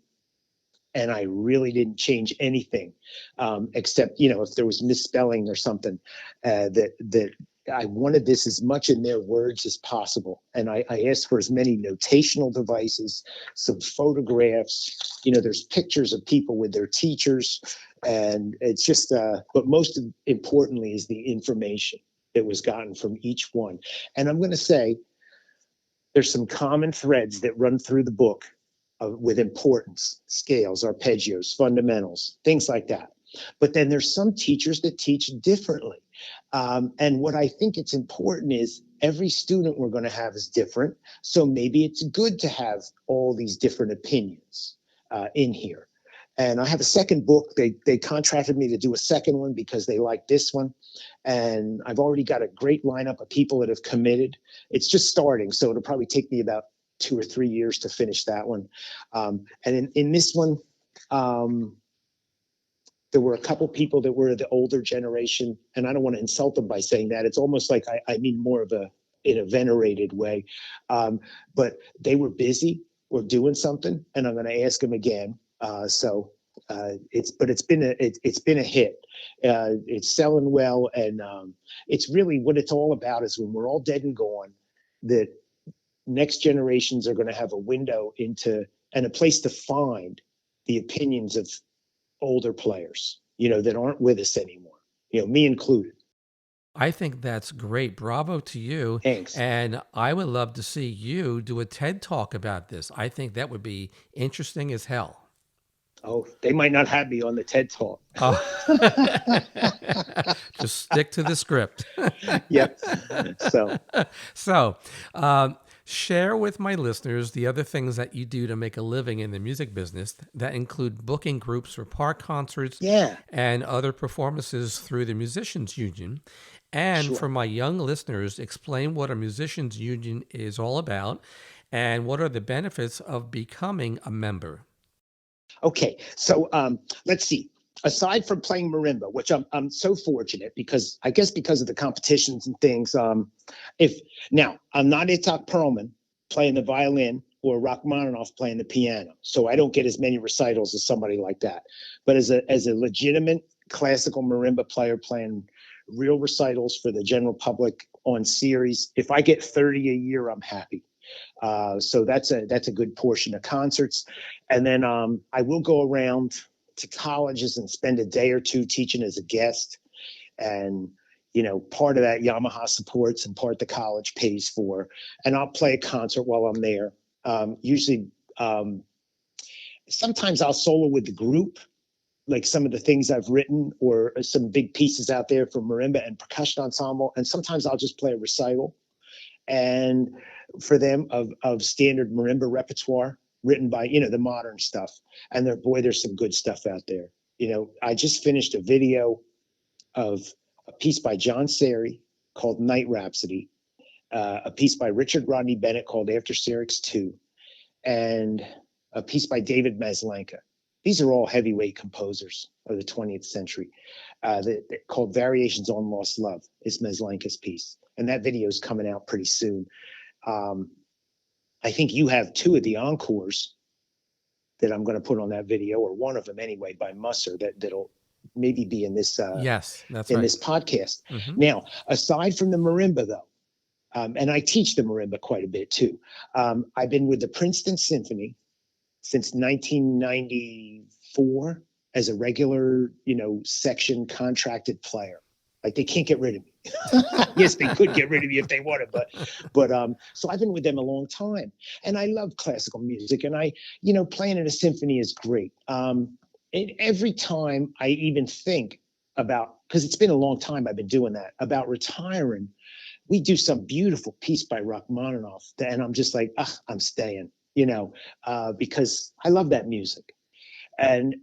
Speaker 2: And I really didn't change anything, except, if there was misspelling or something, that I wanted this as much in their words as possible. And I asked for as many notational devices, some photographs, there's pictures of people with their teachers. And it's just, but most importantly is the information that was gotten from each one. And I'm going to say there's some common threads that run through the book with importance: scales, arpeggios, fundamentals, things like that. But then there's some teachers that teach differently. And what I think it's important is every student we're going to have is different. So maybe it's good to have all these different opinions in here. And I have a second book. They contracted me to do a second one because they like this one. And I've already got a great lineup of people that have committed. It's just starting, so it'll probably take me about 2 or 3 years to finish that one. And in this one, there were a couple people that were the older generation, and I don't want to insult them by saying that. It's almost like I mean more of in a venerated way. But they were busy or doing something, and I'm going to ask them again. It's been a hit. It's selling well, and it's really what it's all about is when we're all dead and gone, that next generations are going to have a window into and a place to find the opinions of older players, that aren't with us anymore, me included.
Speaker 1: I think that's great. Bravo to you.
Speaker 2: Thanks.
Speaker 1: And I would love to see you do a TED talk about this. I think that would be interesting as hell.
Speaker 2: Oh, they might not have me on the TED talk.
Speaker 1: Oh. Just stick to the script.
Speaker 2: Yep.
Speaker 1: So, share with my listeners the other things that you do to make a living in the music business that include booking groups for park concerts and other performances through the Musicians Union. And
Speaker 2: Sure.
Speaker 1: for my young listeners, explain what a Musicians Union is all about and what are the benefits of becoming a member.
Speaker 2: Okay, so let's see. Aside from playing marimba, which I'm so fortunate because I guess because of the competitions and things, now I'm not Itzhak Perlman playing the violin or Rachmaninoff playing the piano, so I don't get as many recitals as somebody like that. But as a legitimate classical marimba player playing real recitals for the general public on series, if I get 30 a year, I'm happy. So that's a good portion of concerts. And then I will go around to colleges and spend a day or two teaching as a guest. And, part of that Yamaha supports and part the college pays for. And I'll play a concert while I'm there. Usually, sometimes I'll solo with the group, like some of the things I've written or some big pieces out there for marimba and percussion ensemble. And sometimes I'll just play a recital. And for them of standard marimba repertoire written by, the modern stuff. And there's some good stuff out there. I just finished a video of a piece by John Seri called Night Rhapsody, a piece by Richard Rodney Bennett called After Syrinx 2, and a piece by David Maslanka. These are all heavyweight composers of the 20th century. Called Variations on Lost Love is Maslanka's piece. And that video is coming out pretty soon. I think you have 2 of the encores that I'm going to put on that video, or one of them anyway, by Musser that'll maybe be in this
Speaker 1: yes, that's
Speaker 2: in
Speaker 1: right.
Speaker 2: this podcast.
Speaker 1: Mm-hmm.
Speaker 2: Now, aside from the marimba, though, and I teach the marimba quite a bit too. I've been with the Princeton Symphony since 1994, as a regular, section contracted player. Like they can't get rid of me. Yes, they could get rid of me if they wanted, but so I've been with them a long time, and I love classical music, and playing in a symphony is great. And every time I even think about, because it's been a long time I've been doing that, about retiring, we do some beautiful piece by Rachmaninoff, and I'm just like, I'm staying, because I love that music. And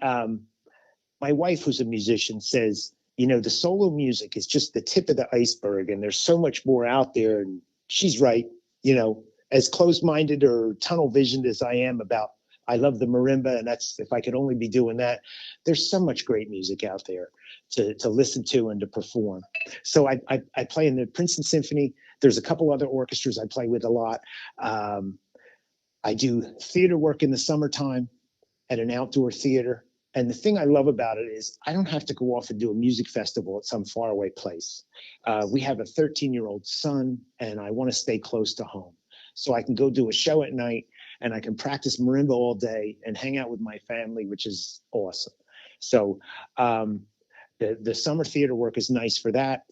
Speaker 2: my wife, who's a musician, says, the solo music is just the tip of the iceberg, and there's so much more out there. And she's right, as closed-minded or tunnel-visioned as I am about, I love the marimba, and that's, if I could only be doing that, there's so much great music out there to listen to and to perform. So I play in the Princeton Symphony. There's a couple other orchestras I play with a lot. I do theater work in the summertime at an outdoor theater. And the thing I love about it is I don't have to go off and do a music festival at some faraway place. We have a 13-year-old son, and I want to stay close to home. So I can go do a show at night, and I can practice marimba all day and hang out with my family, which is awesome. So the summer theater work is nice for that.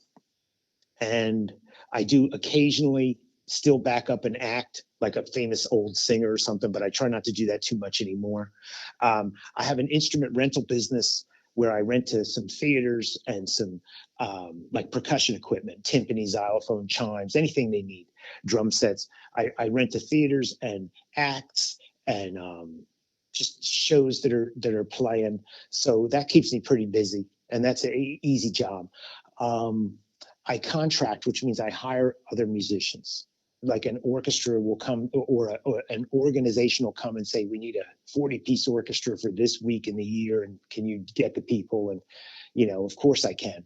Speaker 2: And I do occasionally still back up and act like a famous old singer or something, but I try not to do that too much anymore. I have an instrument rental business where I rent to some theaters and some like percussion equipment, timpani, xylophone, chimes, anything they need, drum sets. I rent to theaters and acts and just shows that are playing. So that keeps me pretty busy, and that's an easy job. I contract, which means I hire other musicians. Like an orchestra will come, or an organization will come and say, we need a 40-piece orchestra for this week in the year, and can you get the people? And of course I can.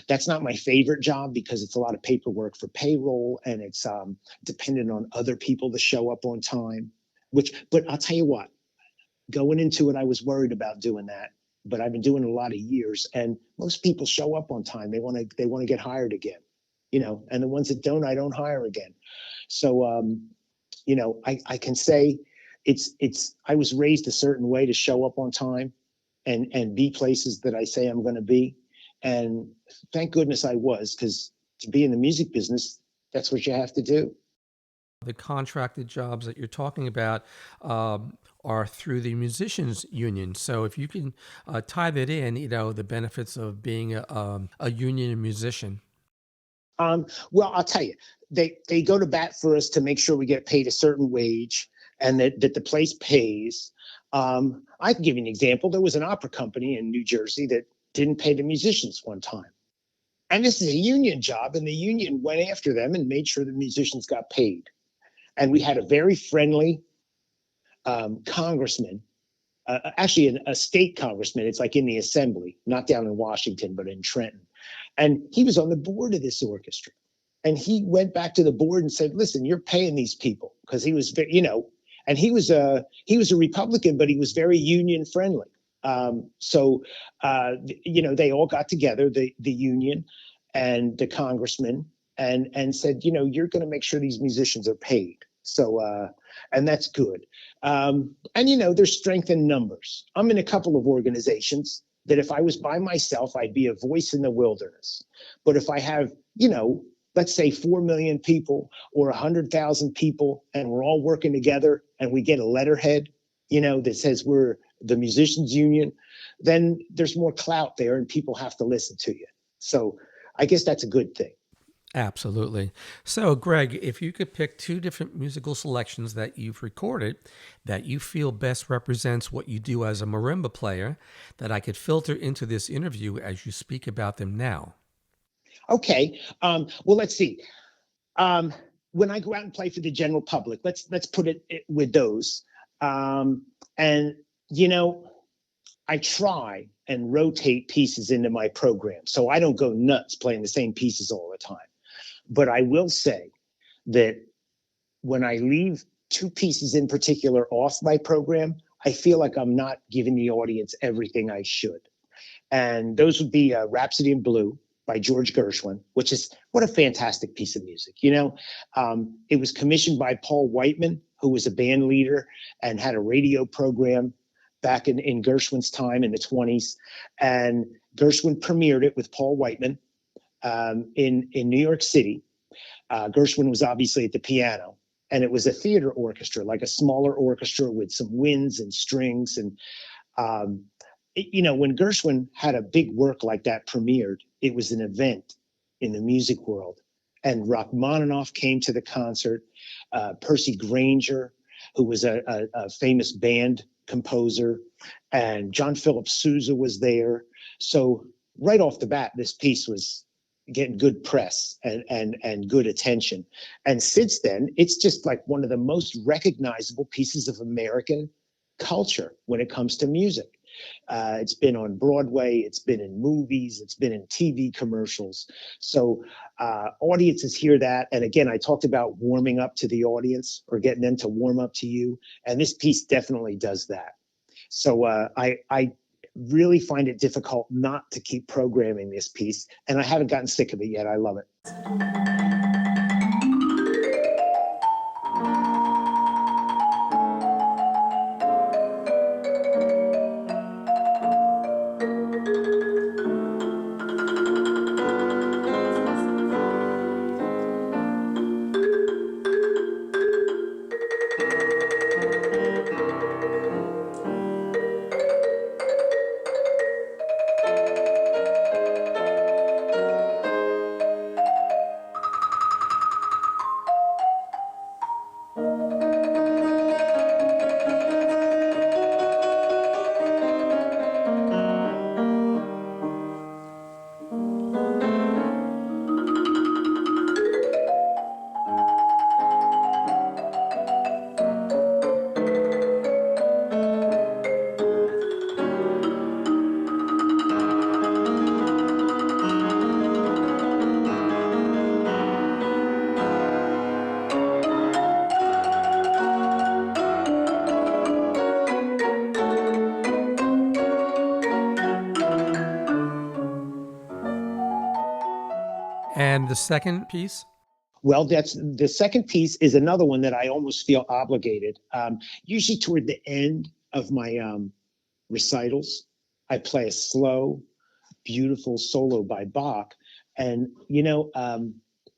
Speaker 2: That's not my favorite job because it's a lot of paperwork for payroll, and it's dependent on other people to show up on time. But I'll tell you what, going into it, I was worried about doing that, but I've been doing it a lot of years, and most people show up on time. They want to get hired again, and the ones that don't, I don't hire again. So, I can say I was raised a certain way to show up on time and be places that I say I'm going to be. And thank goodness I was, because to be in the music business, that's what you have to do.
Speaker 1: The contracted jobs that you're talking about are through the musicians union. So if you can tie that in, the benefits of being a union musician.
Speaker 2: Well, I'll tell you, they go to bat for us to make sure we get paid a certain wage and that the place pays. I can give you an example. There was an opera company in New Jersey that didn't pay the musicians one time. And this is a union job, and the union went after them and made sure the musicians got paid. And we had a very friendly congressman, actually a state congressman. It's like in the assembly, not down in Washington, but in Trenton. And he was on the board of this orchestra. And he went back to the board and said, listen, you're paying these people, because he was, and he was a Republican, but he was very union friendly. So they all got together, the union and the congressman, and said, you're going to make sure these musicians are paid. So, and that's good. And there's strength in numbers. I'm in a couple of organizations that if I was by myself, I'd be a voice in the wilderness. But if I have, let's say 4 million people or 100,000 people, and we're all working together, and we get a letterhead, that says we're the musicians union, then there's more clout there, and people have to listen to you. So I guess that's a good thing.
Speaker 1: Absolutely. So, Greg, if you could pick 2 different musical selections that you've recorded that you feel best represents what you do as a marimba player, that I could filter into this interview as you speak about them now.
Speaker 2: Okay. Well, let's see. When I go out and play for the general public, let's put it with those. And I try and rotate pieces into my program, so I don't go nuts playing the same pieces all the time. But I will say that when I leave 2 pieces in particular off my program, I feel like I'm not giving the audience everything I should. And those would be Rhapsody in Blue by George Gershwin, which is what a fantastic piece of music. It was commissioned by Paul Whiteman, who was a band leader and had a radio program back in Gershwin's time in the 20s. And Gershwin premiered it with Paul Whiteman in New York City. Gershwin was obviously at the piano, and it was a theater orchestra, like a smaller orchestra with some winds and strings. And, when Gershwin had a big work like that premiered, it was an event in the music world. And Rachmaninoff came to the concert, Percy Grainger, who was a famous band composer, and John Philip Sousa was there. So right off the bat, this piece was getting good press and good attention. And since then, it's just like one of the most recognizable pieces of American culture when it comes to music. It's been on Broadway, it's been in movies, it's been in TV commercials. So audiences hear that. And again, I talked about warming up to the audience or getting them to warm up to you. And this piece definitely does that. So I really find it difficult not to keep programming this piece. And I haven't gotten sick of it yet. I love it.
Speaker 1: And the second piece?
Speaker 2: Well, that's the second piece is another one that I almost feel obligated. Usually toward the end of my recitals, I play a slow, beautiful solo by Bach. And,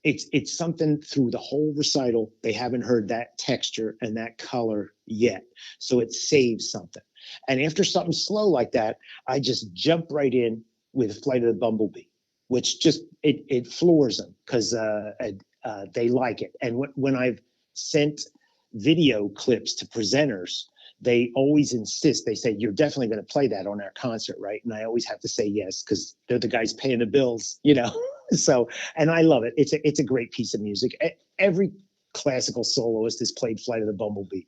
Speaker 2: it's something through the whole recital. They haven't heard that texture and that color yet. So it saves something. And after something slow like that, I just jump right in with Flight of the Bumblebee, which just, it floors them because they like it. And when I've sent video clips to presenters, they always insist. They say, you're definitely going to play that on our concert, right? And I always have to say yes, because they're the guys paying the bills, So, and I love it. It's a great piece of music. Every classical soloist has played Flight of the Bumblebee.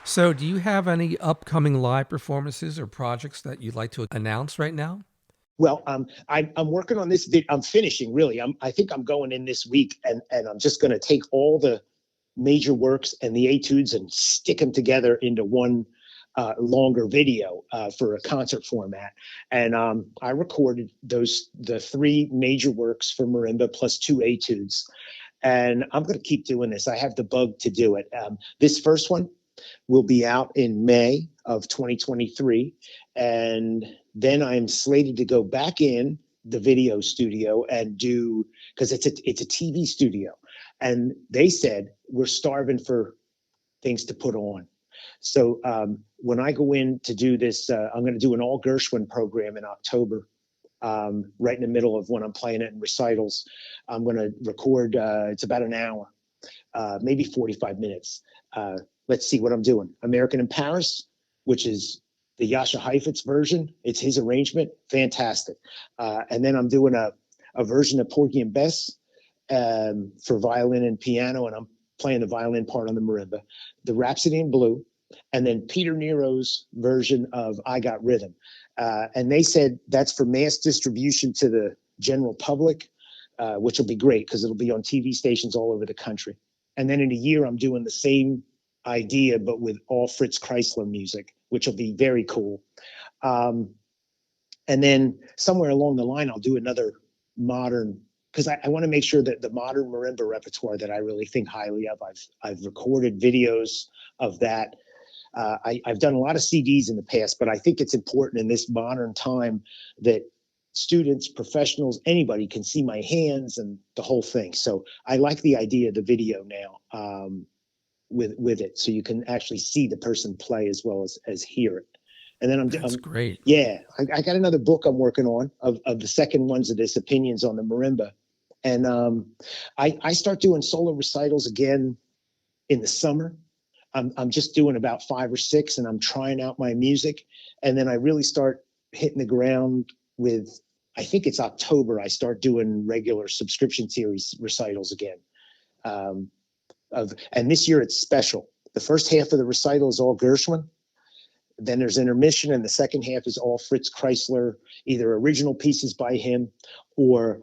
Speaker 1: So do you have any upcoming live performances or projects that you'd like to announce right now?
Speaker 2: Well, I'm working on this. I'm finishing, really. I think I'm going in this week, and I'm just going to take all the major works and the etudes and stick them together into one longer video for a concert format. And I recorded the three major works for marimba plus two etudes. And I'm going to keep doing this. I have the bug to do it. This first one will be out in May of 2023. And then I'm slated to go back in the video studio and do, because it's a TV studio. And they said, we're starving for things to put on. So when I go in to do this, I'm going to do an all Gershwin program in October, right in the middle of when I'm playing it in recitals. I'm going to record, it's about an hour, maybe 45 minutes. Let's see what I'm doing. American in Paris, which is the Jascha Heifetz version. It's his arrangement. Fantastic. And then I'm doing a version of Porgy and Bess for violin and piano, and I'm playing the violin part on the marimba. The Rhapsody in Blue, and then Peter Nero's version of I Got Rhythm. And they said that's for mass distribution to the general public, which will be great because it'll be on TV stations all over the country. And then in a year, I'm doing the same idea, but with all Fritz Kreisler music, which will be very cool. And then somewhere along the line, I'll do another modern, because I want to make sure that the modern marimba repertoire that I really think highly of, I've recorded videos of that. I've done a lot of CDs in the past, but I think it's important in this modern time that students, professionals, anybody can see my hands and the whole thing. So I like the idea of the video now with it, so you can actually see the person play as well as hear it. And then
Speaker 1: That's great.
Speaker 2: Yeah, I got another book I'm working on of the second ones of this, Opinions on the Marimba. And I start doing solo recitals again in the summer. I'm just doing about 5 or 6, and I'm trying out my music. And then I really start hitting the ground with, I think it's October, I start doing regular subscription series recitals again. And this year it's special. The first half of the recital is all Gershwin. Then there's intermission, and the second half is all Fritz Kreisler, either original pieces by him or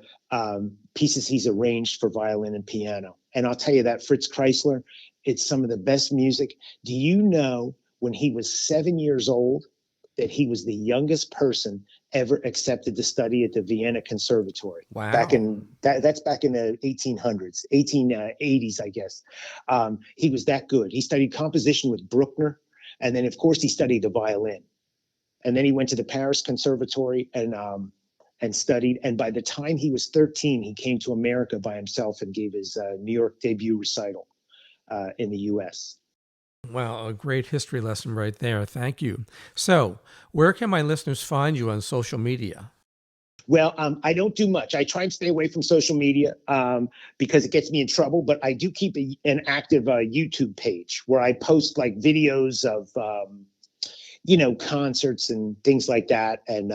Speaker 2: pieces he's arranged for violin and piano. And I'll tell you that Fritz Kreisler, it's some of the best music. Do you know when he was 7 years old that he was the youngest person ever accepted to study at the Vienna Conservatory?
Speaker 1: Wow.
Speaker 2: That's back in the 1880s, I guess. He was that good. He studied composition with Bruckner. And then, of course, he studied the violin. And then he went to the Paris Conservatory and studied. And by the time he was 13, he came to America by himself and gave his New York debut recital in the U.S.
Speaker 1: Wow, a great history lesson right there. Thank you. So, where can my listeners find you on social media?
Speaker 2: Well, I don't do much. I try and stay away from social media because it gets me in trouble. But I do keep an active YouTube page where I post like videos of, concerts and things like that. And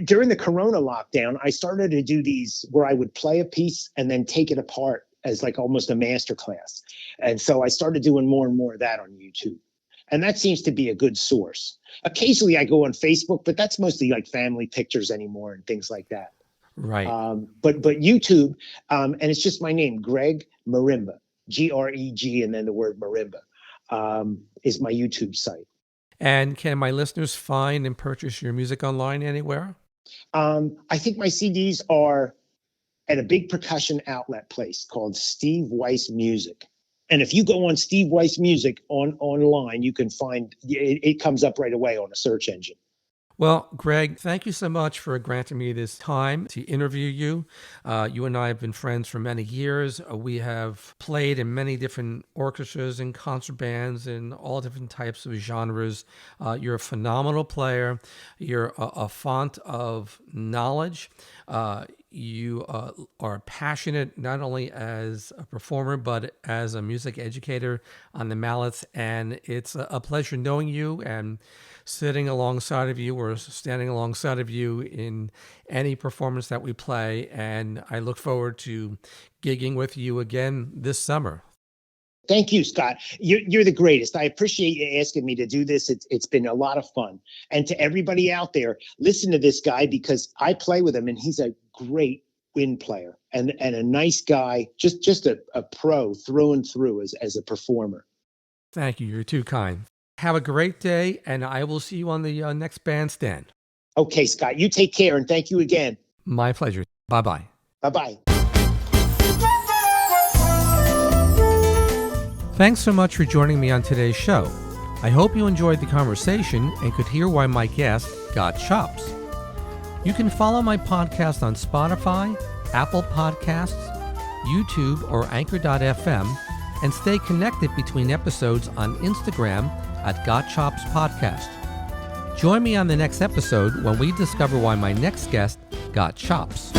Speaker 2: during the Corona lockdown, I started to do these where I would play a piece and then take it apart as like almost a master class. And so I started doing more and more of that on YouTube. And that seems to be a good source. Occasionally I go on Facebook, but that's mostly like family pictures anymore and things like that.
Speaker 1: Right.
Speaker 2: But YouTube, and it's just my name, Greg Marimba, Greg, and then the word marimba, is my YouTube site.
Speaker 1: And can my listeners find and purchase your music online anywhere?
Speaker 2: I think my CDs are at a big percussion outlet place called Steve Weiss Music. And if you go on Steve Weiss Music online, you can find it comes up right away on a search engine.
Speaker 1: Well, Greg, thank you so much for granting me this time to interview you. You and I have been friends for many years. We have played in many different orchestras and concert bands in all different types of genres. You're a phenomenal player. You're a font of knowledge. You are passionate not only as a performer, but as a music educator on the mallets. And it's a pleasure knowing you and sitting alongside of you or standing alongside of you in any performance that we play. And I look forward to gigging with you again this summer.
Speaker 2: Thank you, Scott. You're the greatest. I appreciate you asking me to do this. It's been a lot of fun. And to everybody out there, listen to this guy because I play with him and he's a great wind player and a nice guy, just a pro through and through as a performer.
Speaker 1: Thank you. You're too kind. Have a great day, and I will see you on the next bandstand.
Speaker 2: Okay, Scott, you take care, and thank you again.
Speaker 1: My pleasure. Bye-bye.
Speaker 2: Bye-bye.
Speaker 1: Thanks so much for joining me on today's show. I hope you enjoyed the conversation and could hear why my guest got chops. You can follow my podcast on Spotify, Apple Podcasts, YouTube, or Anchor.fm, and stay connected between episodes on Instagram at Got Chops Podcast. Join me on the next episode when we discover why my next guest got chops.